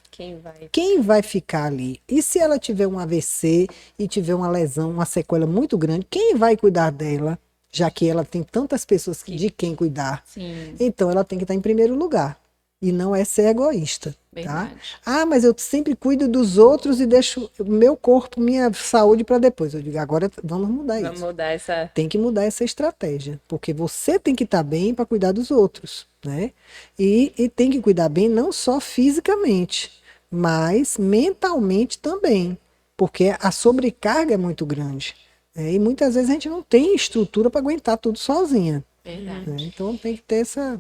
Speaker 3: Quem vai ficar ali? E se ela tiver um AVC e tiver uma lesão, uma sequela muito grande, quem vai cuidar dela? Já que ela tem tantas pessoas de quem cuidar.
Speaker 2: Sim.
Speaker 3: Então, ela tem que estar em primeiro lugar. E não é ser egoísta. Tá?
Speaker 2: Verdade.
Speaker 3: Mas eu sempre cuido dos outros e deixo o meu corpo, minha saúde para depois. Eu digo, agora vamos mudar
Speaker 1: Vamos
Speaker 3: isso.
Speaker 1: mudar essa.
Speaker 3: Tem que mudar essa estratégia, porque você tem que estar bem para cuidar dos outros, né? E tem que cuidar bem não só fisicamente, mas mentalmente também, porque a sobrecarga é muito grande. E muitas vezes a gente não tem estrutura para aguentar tudo sozinha.
Speaker 2: Verdade.
Speaker 3: Né? Então tem que ter essa.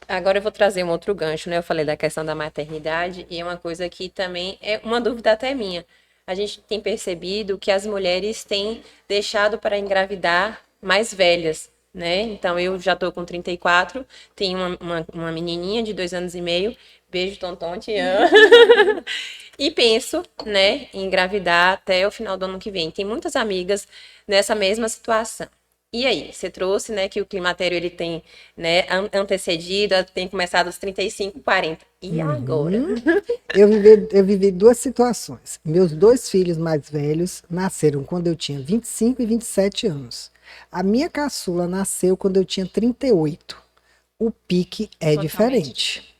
Speaker 1: Agora eu vou trazer um outro gancho, né? Eu falei da questão da maternidade e é uma coisa que também é uma dúvida até minha. A gente tem percebido que as mulheres têm deixado para engravidar mais velhas, né? Então eu já tô com 34, tenho uma menininha de 2 anos e meio, beijo Tonton, te amo. E penso, né, em engravidar até o final do ano que vem. Tem muitas amigas nessa mesma situação. E aí, você trouxe, né, que o climatério ele tem, né, antecedido, tem começado aos 35, 40. E agora?
Speaker 3: Eu vivi duas situações. Meus 2 filhos mais velhos nasceram quando eu tinha 25 e 27 anos. A minha caçula nasceu quando eu tinha 38. O pique é
Speaker 2: Totalmente
Speaker 3: diferente.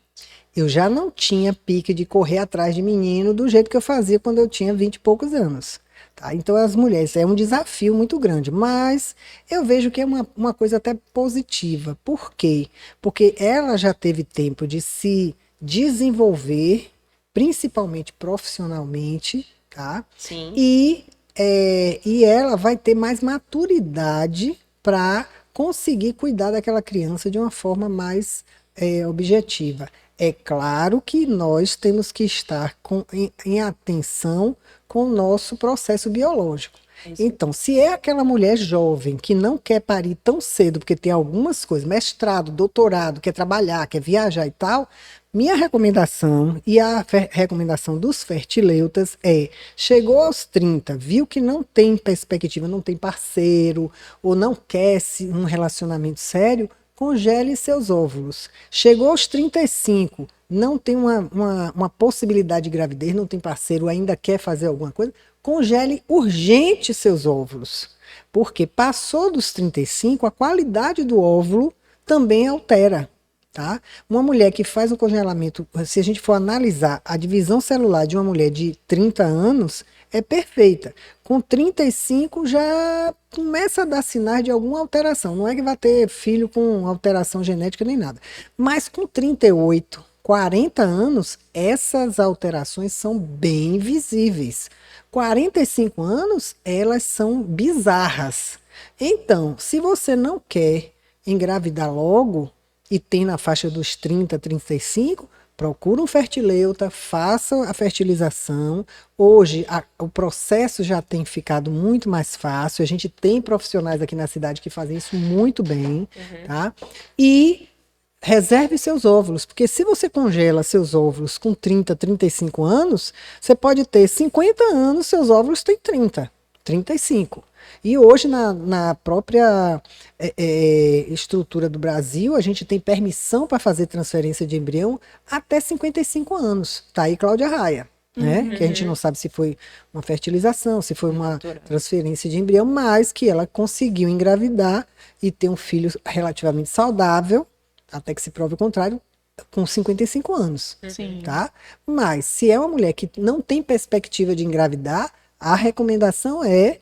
Speaker 3: Eu já não tinha pique de correr atrás de menino do jeito que eu fazia quando eu tinha 20 e poucos anos. Tá? Então, as mulheres, é um desafio muito grande, mas eu vejo que é uma coisa até positiva. Por quê? Porque ela já teve tempo de se desenvolver, principalmente profissionalmente, tá?
Speaker 1: Sim.
Speaker 3: E ela vai ter mais maturidade para conseguir cuidar daquela criança de uma forma mais objetiva. É claro que nós temos que estar em atenção com o nosso processo biológico. Então, se é aquela mulher jovem que não quer parir tão cedo, porque tem algumas coisas, mestrado, doutorado, quer trabalhar, quer viajar e tal, minha recomendação e a recomendação dos fertileutas é: chegou aos 30, viu que não tem perspectiva, não tem parceiro, ou não quer um relacionamento sério, congele seus óvulos. Chegou aos 35, não tem uma possibilidade de gravidez, não tem parceiro, ainda quer fazer alguma coisa, congele urgente seus óvulos. Porque passou dos 35, a qualidade do óvulo também altera. Tá? Uma mulher que faz um congelamento, se a gente for analisar a divisão celular de uma mulher de 30 anos, é perfeita. Com 35 já começa a dar sinais de alguma alteração. Não é que vai ter filho com alteração genética nem nada. Mas com 38, 40 anos, essas alterações são bem visíveis. 45 anos, elas são bizarras. Então, se você não quer engravidar logo, e tem na faixa dos 30, 35, procura um fertileuta, faça a fertilização. Hoje o processo já tem ficado muito mais fácil. A gente tem profissionais aqui na cidade que fazem isso muito bem, tá? E reserve seus óvulos, porque se você congela seus óvulos com 30, 35 anos, você pode ter 50 anos, seus óvulos têm 30, 35. E hoje, na própria estrutura do Brasil, a gente tem permissão para fazer transferência de embrião até 55 anos. Tá aí Cláudia Raia, né? Que a gente não sabe se foi uma fertilização, se foi uma transferência de embrião, mas que ela conseguiu engravidar e ter um filho relativamente saudável, até que se prove o contrário, com 55 anos.
Speaker 2: Sim.
Speaker 3: Tá? Mas se é uma mulher que não tem perspectiva de engravidar, a recomendação é: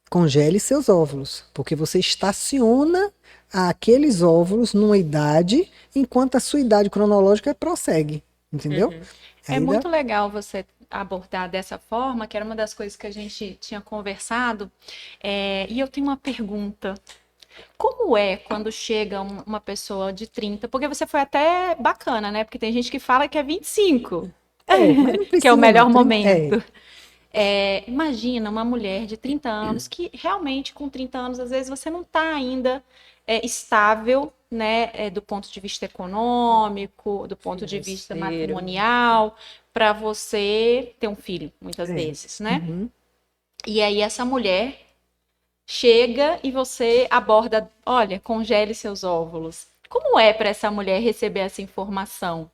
Speaker 3: congele seus óvulos, porque você estaciona aqueles óvulos numa idade, enquanto a sua idade cronológica prossegue, entendeu?
Speaker 2: É muito legal você abordar dessa forma, que era uma das coisas que a gente tinha conversado, e eu tenho uma pergunta. Como é quando chega uma pessoa de 30? Porque você foi até bacana, né? Porque tem gente que fala que é 25,
Speaker 3: Mas não
Speaker 2: que é o
Speaker 3: precisa,
Speaker 2: melhor
Speaker 3: não,
Speaker 2: momento. Imagina uma mulher de 30 anos que realmente com 30 anos, às vezes você não está ainda estável, né, do ponto de vista econômico, do ponto de vista matrimonial, para você ter um filho, muitas vezes, né? E aí essa mulher chega e você aborda: olha, congele seus óvulos. Como é para essa mulher receber essa informação?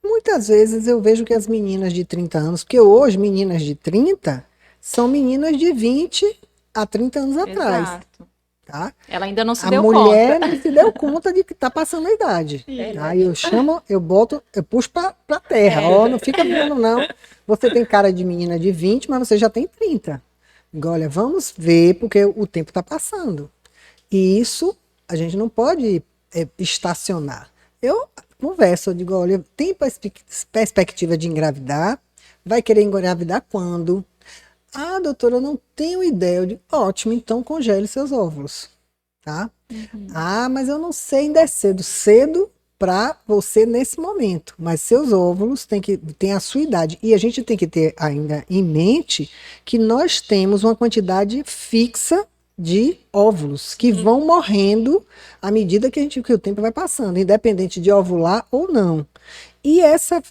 Speaker 3: Muitas vezes eu vejo que as meninas de 30 anos, porque hoje meninas de 30 são meninas de 20 a 30 anos atrás.
Speaker 2: Exato.
Speaker 3: Tá?
Speaker 2: Ela ainda não se
Speaker 3: A
Speaker 2: deu
Speaker 3: mulher
Speaker 2: conta.
Speaker 3: não se deu conta de que está passando a idade. Tá? Eu chamo, eu puxo para terra. Ó, não fica vendo, não. Você tem cara de menina de 20, mas você já tem 30. Olha, vamos ver, porque o tempo está passando. E isso a gente não pode estacionar. Eu converso, eu digo: olha, tem perspectiva de engravidar? Vai querer engravidar quando? Ah, doutora, eu não tenho ideia. Eu digo: ótimo, então congele seus óvulos, tá? Ah, mas eu não sei, ainda é cedo. Cedo para você nesse momento, mas seus óvulos têm a sua idade. E a gente tem que ter ainda em mente que nós temos uma quantidade fixa de óvulos que vão morrendo à medida que o tempo vai passando, independente de ovular ou não. E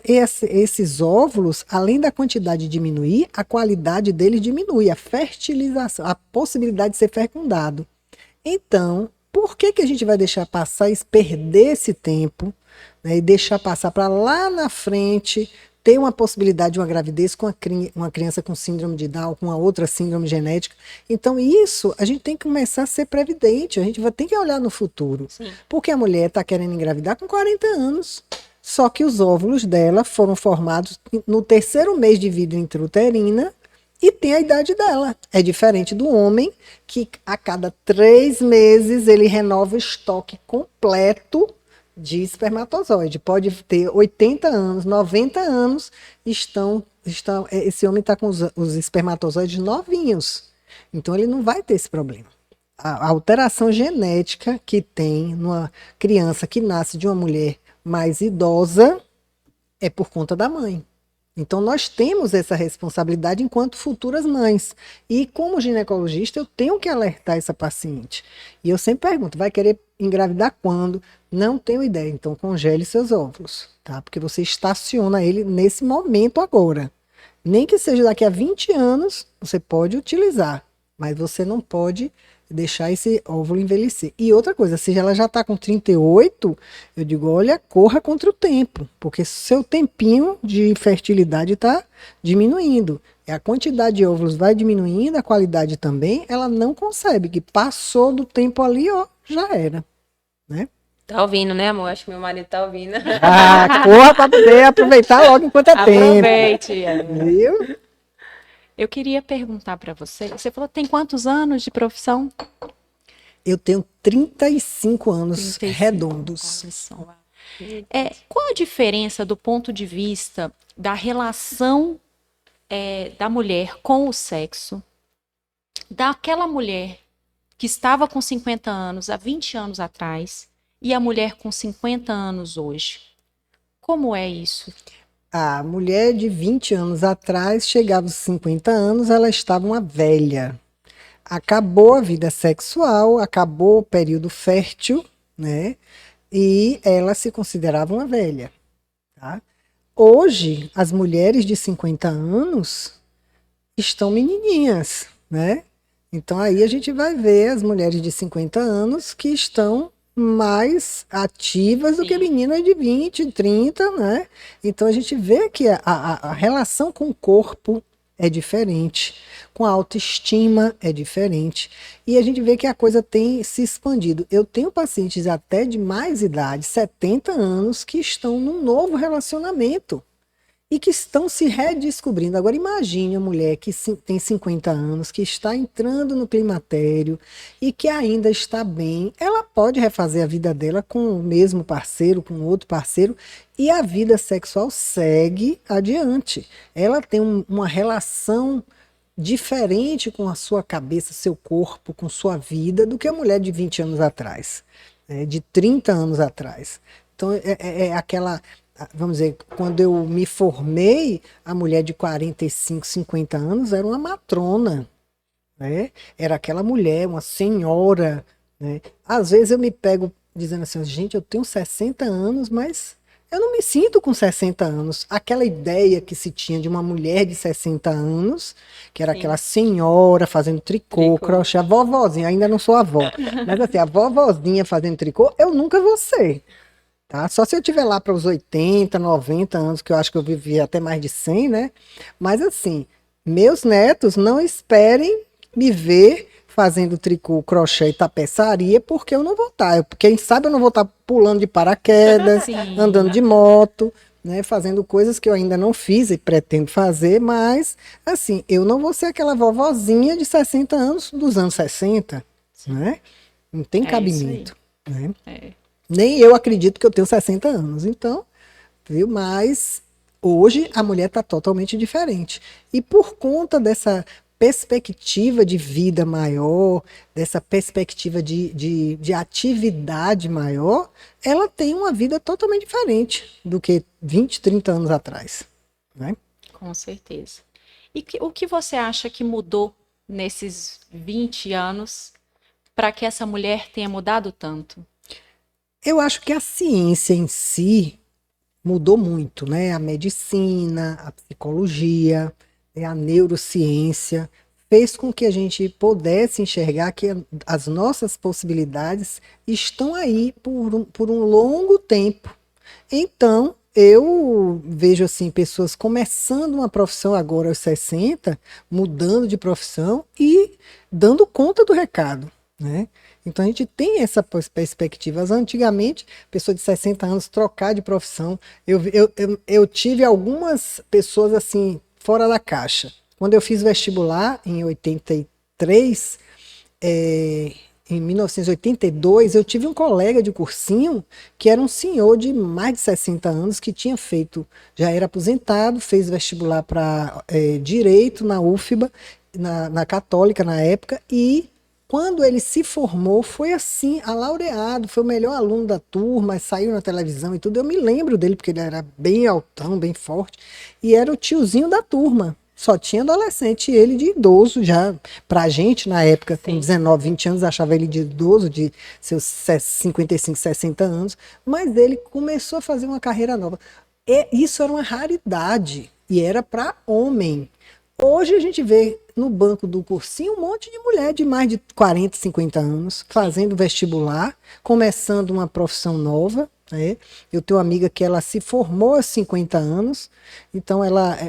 Speaker 3: esses óvulos, além da quantidade diminuir, a qualidade deles diminui, a fertilização, a possibilidade de ser fecundado. Então, por que a gente vai deixar passar e perder esse tempo, né, e deixar passar para lá na frente ter uma possibilidade de uma gravidez com uma criança com síndrome de Down, com uma outra síndrome genética? Então, isso a gente tem que começar a ser previdente, a gente tem que olhar no futuro.
Speaker 1: Sim.
Speaker 3: Porque a mulher está querendo engravidar com 40 anos. Só que os óvulos dela foram formados no 3º mês de vida intrauterina e tem a idade dela. É diferente do homem, que a cada 3 meses ele renova o estoque completo de espermatozoide. Pode ter 80 anos, 90 anos, estão esse homem está com os espermatozoides novinhos. Então ele não vai ter esse problema. A alteração genética que tem numa criança que nasce de uma mulher mais idosa é por conta da mãe. Então, nós temos essa responsabilidade enquanto futuras mães. E, como ginecologista, eu tenho que alertar essa paciente. E eu sempre pergunto, vai querer engravidar quando? Não tenho ideia. Então, congele seus óvulos, tá? Porque você estaciona ele nesse momento agora. Nem que seja daqui a 20 anos, você pode utilizar. Mas você não pode deixar esse óvulo envelhecer. E outra coisa, se ela já está com 38, eu digo, olha, corra contra o tempo, porque seu tempinho de fertilidade está diminuindo. E a quantidade de óvulos vai diminuindo, a qualidade também, ela não concebe, que passou do tempo ali, ó, já era, né?
Speaker 1: Tá ouvindo, né, amor? Acho que meu marido tá ouvindo.
Speaker 3: Corra para poder aproveitar logo enquanto é tempo.
Speaker 2: Aproveite.
Speaker 3: Viu?
Speaker 2: Eu queria perguntar para você, você falou, tem quantos anos de profissão?
Speaker 3: Eu tenho 35 anos
Speaker 2: 35.
Speaker 3: redondos.
Speaker 2: Qual a diferença do ponto de vista da relação da mulher com o sexo, daquela mulher que estava com 50 anos há 20 anos atrás e a mulher com 50 anos hoje? Como é isso?
Speaker 3: A mulher de 20 anos atrás, chegava aos 50 anos, ela estava uma velha. Acabou a vida sexual, acabou o período fértil, né? E ela se considerava uma velha, tá? Hoje, as mulheres de 50 anos estão menininhas, né? Então aí a gente vai ver as mulheres de 50 anos que estão mais ativas do que meninas de 20, 30, né? Então a gente vê que a relação com o corpo é diferente, com a autoestima é diferente, e a gente vê que a coisa tem se expandido. Eu tenho pacientes até de mais idade, 70 anos, que estão num novo relacionamento e que estão se redescobrindo. Agora imagine a mulher que tem 50 anos, que está entrando no climatério e que ainda está bem. Ela pode refazer a vida dela com o mesmo parceiro, com outro parceiro, e a vida sexual segue adiante. Ela tem uma relação diferente com a sua cabeça, seu corpo, com sua vida, do que a mulher de 20 anos atrás, né, de 30 anos atrás. Então é aquela... Vamos dizer, quando eu me formei, a mulher de 45, 50 anos era uma matrona, né? Era aquela mulher, uma senhora, né? Às vezes eu me pego dizendo assim, gente, eu tenho 60 anos, mas eu não me sinto com 60 anos. Aquela ideia que se tinha de uma mulher de 60 anos, que era aquela senhora fazendo tricô, crochê, a vovozinha, ainda não sou avó, mas assim, a vovozinha fazendo tricô, eu nunca vou ser. Tá? Só se eu estiver lá para os 80, 90 anos, que eu acho que eu vivi até mais de 100, né? Mas assim, meus netos não esperem me ver fazendo tricô, crochê e tapeçaria, porque eu não vou estar. Quem sabe eu não vou estar pulando de paraquedas, andando de moto, né? Fazendo coisas que eu ainda não fiz e pretendo fazer, mas assim, eu não vou ser aquela vovozinha de 60 anos dos anos 60, né? Não tem cabimento, né? Nem eu acredito que eu tenho 60 anos, então, viu? Mas hoje a mulher está totalmente diferente. E por conta dessa perspectiva de vida maior, dessa perspectiva de atividade maior, ela tem uma vida totalmente diferente do que 20, 30 anos atrás, né?
Speaker 2: Com certeza. E o que você acha que mudou nesses 20 anos para que essa mulher tenha mudado tanto?
Speaker 3: Eu acho que a ciência em si mudou muito, né? A medicina, a psicologia, a neurociência fez com que a gente pudesse enxergar que as nossas possibilidades estão aí por um longo tempo. Então, eu vejo assim pessoas começando uma profissão agora aos 60, mudando de profissão e dando conta do recado, né? Então a gente tem essa perspectiva. Antigamente, pessoa de 60 anos trocar de profissão. Eu tive algumas pessoas assim, fora da caixa. Quando eu fiz vestibular, em 83, em 1982, eu tive um colega de cursinho que era um senhor de mais de 60 anos, que tinha feito, já era aposentado, fez vestibular para Direito na UFBA, na Católica na época, e quando ele se formou, foi assim, laureado, foi o melhor aluno da turma, saiu na televisão e tudo. Eu me lembro dele, porque ele era bem altão, bem forte, e era o tiozinho da turma. Só tinha adolescente e ele de idoso já. Pra gente, na época, com
Speaker 2: Sim.
Speaker 3: 19, 20 anos, achava ele de idoso, de seus 55, 60 anos. Mas ele começou a fazer uma carreira nova. Isso era uma raridade e era para homem. Hoje a gente vê no banco do cursinho um monte de mulher de mais de 40, 50 anos fazendo vestibular, começando uma profissão nova, né? Eu tenho uma amiga que ela se formou há 50 anos, então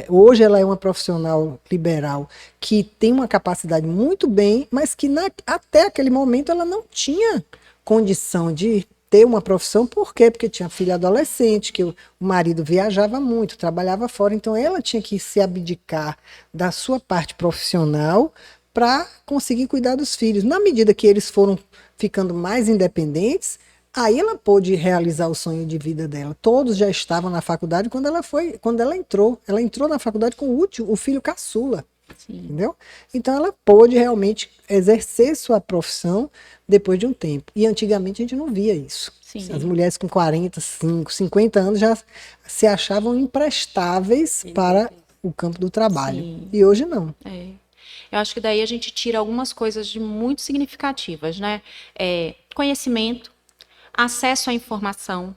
Speaker 3: hoje ela é uma profissional liberal que tem uma capacidade muito bem, mas que até aquele momento ela não tinha condição de ter uma profissão. Por quê? Porque tinha filha adolescente, que o marido viajava muito, trabalhava fora, então ela tinha que se abdicar da sua parte profissional para conseguir cuidar dos filhos. Na medida que eles foram ficando mais independentes, aí ela pôde realizar o sonho de vida dela. Todos já estavam na faculdade quando ela entrou. Ela entrou na faculdade com o filho caçula.
Speaker 2: Sim.
Speaker 3: Entendeu? Então ela pôde realmente exercer sua profissão depois de um tempo. E antigamente a gente não via isso.
Speaker 2: Sim.
Speaker 3: As mulheres com 45, 50 anos já se achavam imprestáveis para o campo do trabalho.
Speaker 2: Sim.
Speaker 3: E hoje não.
Speaker 2: Eu acho que daí a gente tira algumas coisas de muito significativas, né? Conhecimento, acesso à informação,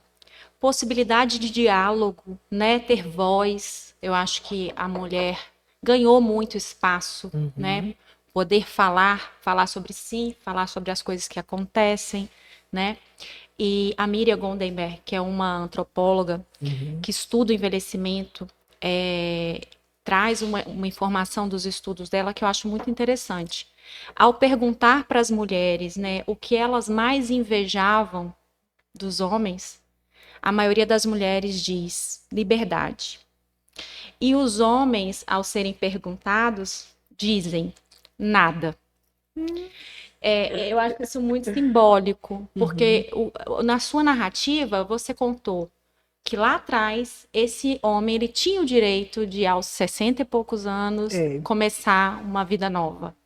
Speaker 2: possibilidade de diálogo, né? Ter voz. Eu acho que a mulher ganhou muito espaço, né? Poder falar sobre si, falar sobre as coisas que acontecem, né? E a Miriam Goldenberg, que é uma antropóloga que estuda o envelhecimento, traz uma informação dos estudos dela que eu acho muito interessante. Ao perguntar para as mulheres, né, o que elas mais invejavam dos homens, a maioria das mulheres diz liberdade. E os homens, ao serem perguntados, dizem nada. Eu acho isso muito simbólico, porque na sua narrativa você contou que lá atrás esse homem ele tinha o direito de aos 60 e poucos anos começar uma vida nova.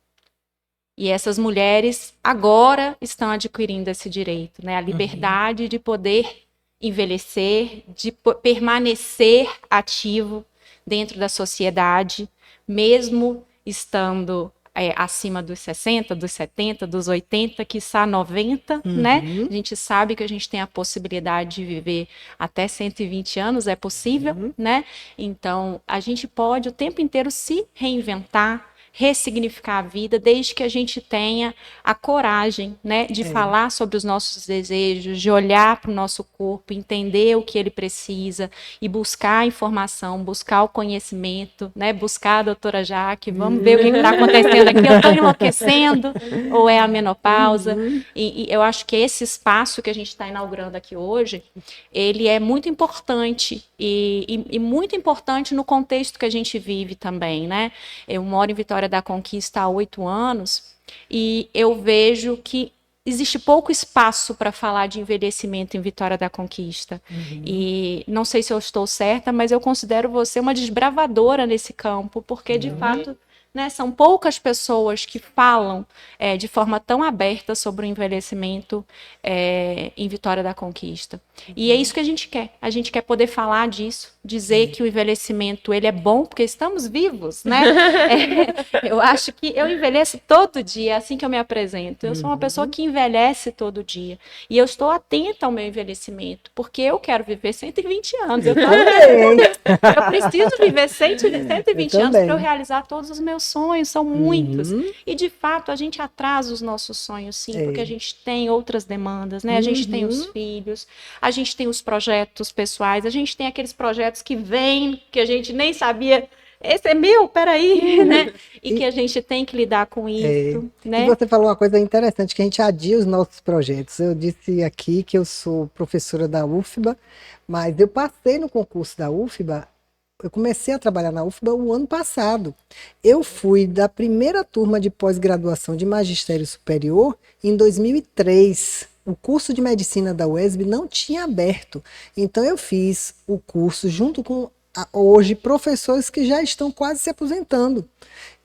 Speaker 2: E essas mulheres agora estão adquirindo esse direito, né? A liberdade de poder envelhecer, de permanecer ativo dentro da sociedade, mesmo estando acima dos 60, dos 70, dos 80, quiçá 90, né? A gente sabe que a gente tem a possibilidade de viver até 120 anos, é possível, né? Então, a gente pode o tempo inteiro se reinventar, ressignificar a vida, desde que a gente tenha a coragem, né, de falar sobre os nossos desejos, de olhar para o nosso corpo, entender o que ele precisa e buscar a informação, buscar o conhecimento, né, buscar a doutora Jaque, vamos ver o que está acontecendo aqui, eu estou enlouquecendo ou é a menopausa, e eu acho que esse espaço que a gente está inaugurando aqui hoje, ele é muito importante e muito importante no contexto que a gente vive também, né? Eu moro em Vitória da Conquista há 8 anos e eu vejo que existe pouco espaço para falar de envelhecimento em Vitória da Conquista. E não sei se eu estou certa, mas eu considero você uma desbravadora nesse campo, porque de fato, né, são poucas pessoas que falam de forma tão aberta sobre o envelhecimento em Vitória da Conquista. E é isso que a gente quer. A gente quer poder falar disso, dizer que o envelhecimento ele é bom, porque estamos vivos, né? Eu acho que eu envelheço todo dia, é assim que eu me apresento. Eu sou uma pessoa que envelhece todo dia. E eu estou atenta ao meu envelhecimento, porque eu quero viver 120 anos. Eu preciso viver 120 anos para eu realizar todos os meus sonhos, são muitos. E, de fato, a gente atrasa os nossos sonhos, sim, porque a gente tem outras demandas, né? A gente tem os filhos, a gente tem os projetos pessoais, a gente tem aqueles projetos que vêm, que a gente nem sabia, esse é meu, peraí, né? E que a gente tem que lidar com isso, né?
Speaker 3: E você falou uma coisa interessante, que a gente adia os nossos projetos. Eu disse aqui que eu sou professora da UFBA, mas eu passei no concurso da UFBA eu comecei a trabalhar na UFBA o ano passado. Eu fui da primeira turma de pós-graduação de magistério superior em 2003. O curso de medicina da UESB não tinha aberto. Então eu fiz o curso junto com hoje professores que já estão quase se aposentando.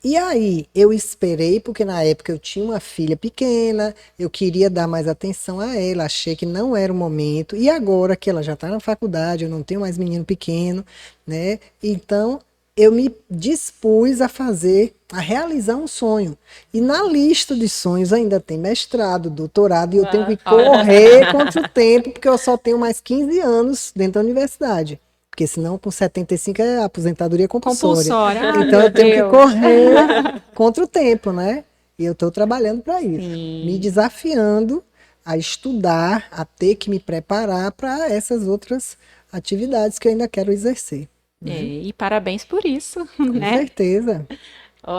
Speaker 3: E aí eu esperei, porque na época eu tinha uma filha pequena, eu queria dar mais atenção a ela, achei que não era o momento. E agora que ela já está na faculdade, eu não tenho mais menino pequeno, né? Então eu me dispus a realizar um sonho. E na lista de sonhos ainda tem mestrado, doutorado, e eu tenho que correr contra o tempo, porque eu só tenho mais 15 anos dentro da universidade. Porque senão com 75 é aposentadoria compulsória. Então eu tenho que correr contra o tempo, né? E eu estou trabalhando para isso.
Speaker 2: Sim.
Speaker 3: Me desafiando a estudar, a ter que me preparar para essas outras atividades que eu ainda quero exercer. Né?
Speaker 2: E parabéns por isso,
Speaker 3: Com
Speaker 2: né?
Speaker 3: certeza.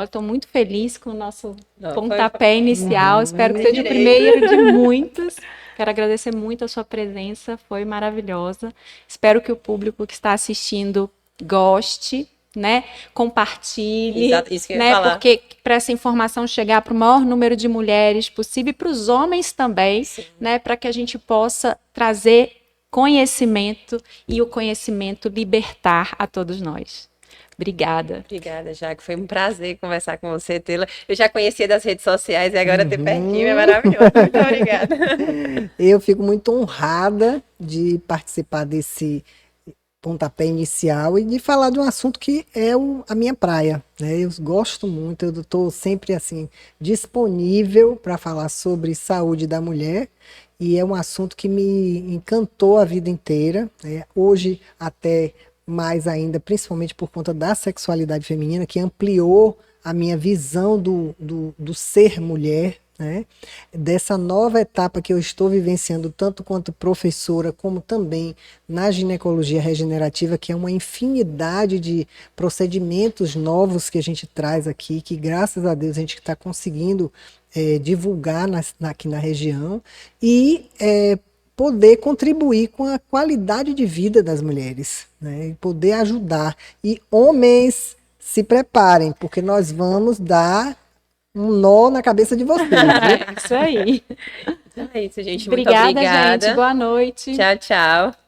Speaker 2: Estou muito feliz com o nosso pontapé inicial. Espero que seja o primeiro de muitos. Quero agradecer muito a sua presença, foi maravilhosa. Espero que o público que está assistindo goste, né? Compartilhe,
Speaker 1: Exato, isso que eu ia
Speaker 2: né?
Speaker 1: falar.
Speaker 2: Porque para essa informação chegar para o maior número de mulheres possível e para os homens também, né? Para que a gente possa trazer conhecimento e o conhecimento libertar a todos nós. Obrigada.
Speaker 1: Obrigada, Jaque. Foi um prazer conversar com você, tê-la. Eu já conhecia das redes sociais e agora ter pertinho é maravilhoso. Muito obrigada.
Speaker 3: Eu fico muito honrada de participar desse pontapé inicial e de falar de um assunto que é a minha praia, né? Eu gosto muito, eu estou sempre assim disponível para falar sobre saúde da mulher e é um assunto que me encantou a vida inteira, né? Hoje até mais ainda, principalmente por conta da sexualidade feminina, que ampliou a minha visão do ser mulher, né? Dessa nova etapa que eu estou vivenciando, tanto quanto professora, como também na ginecologia regenerativa, que é uma infinidade de procedimentos novos que a gente traz aqui, que graças a Deus a gente está conseguindo divulgar aqui na região, e poder contribuir com a qualidade de vida das mulheres, né? E poder ajudar. E homens, se preparem, porque nós vamos dar um nó na cabeça de vocês.
Speaker 2: É isso aí.
Speaker 1: Então é isso, gente.
Speaker 2: Obrigada,
Speaker 1: Muito obrigada.
Speaker 2: gente. Boa noite.
Speaker 1: Tchau, tchau.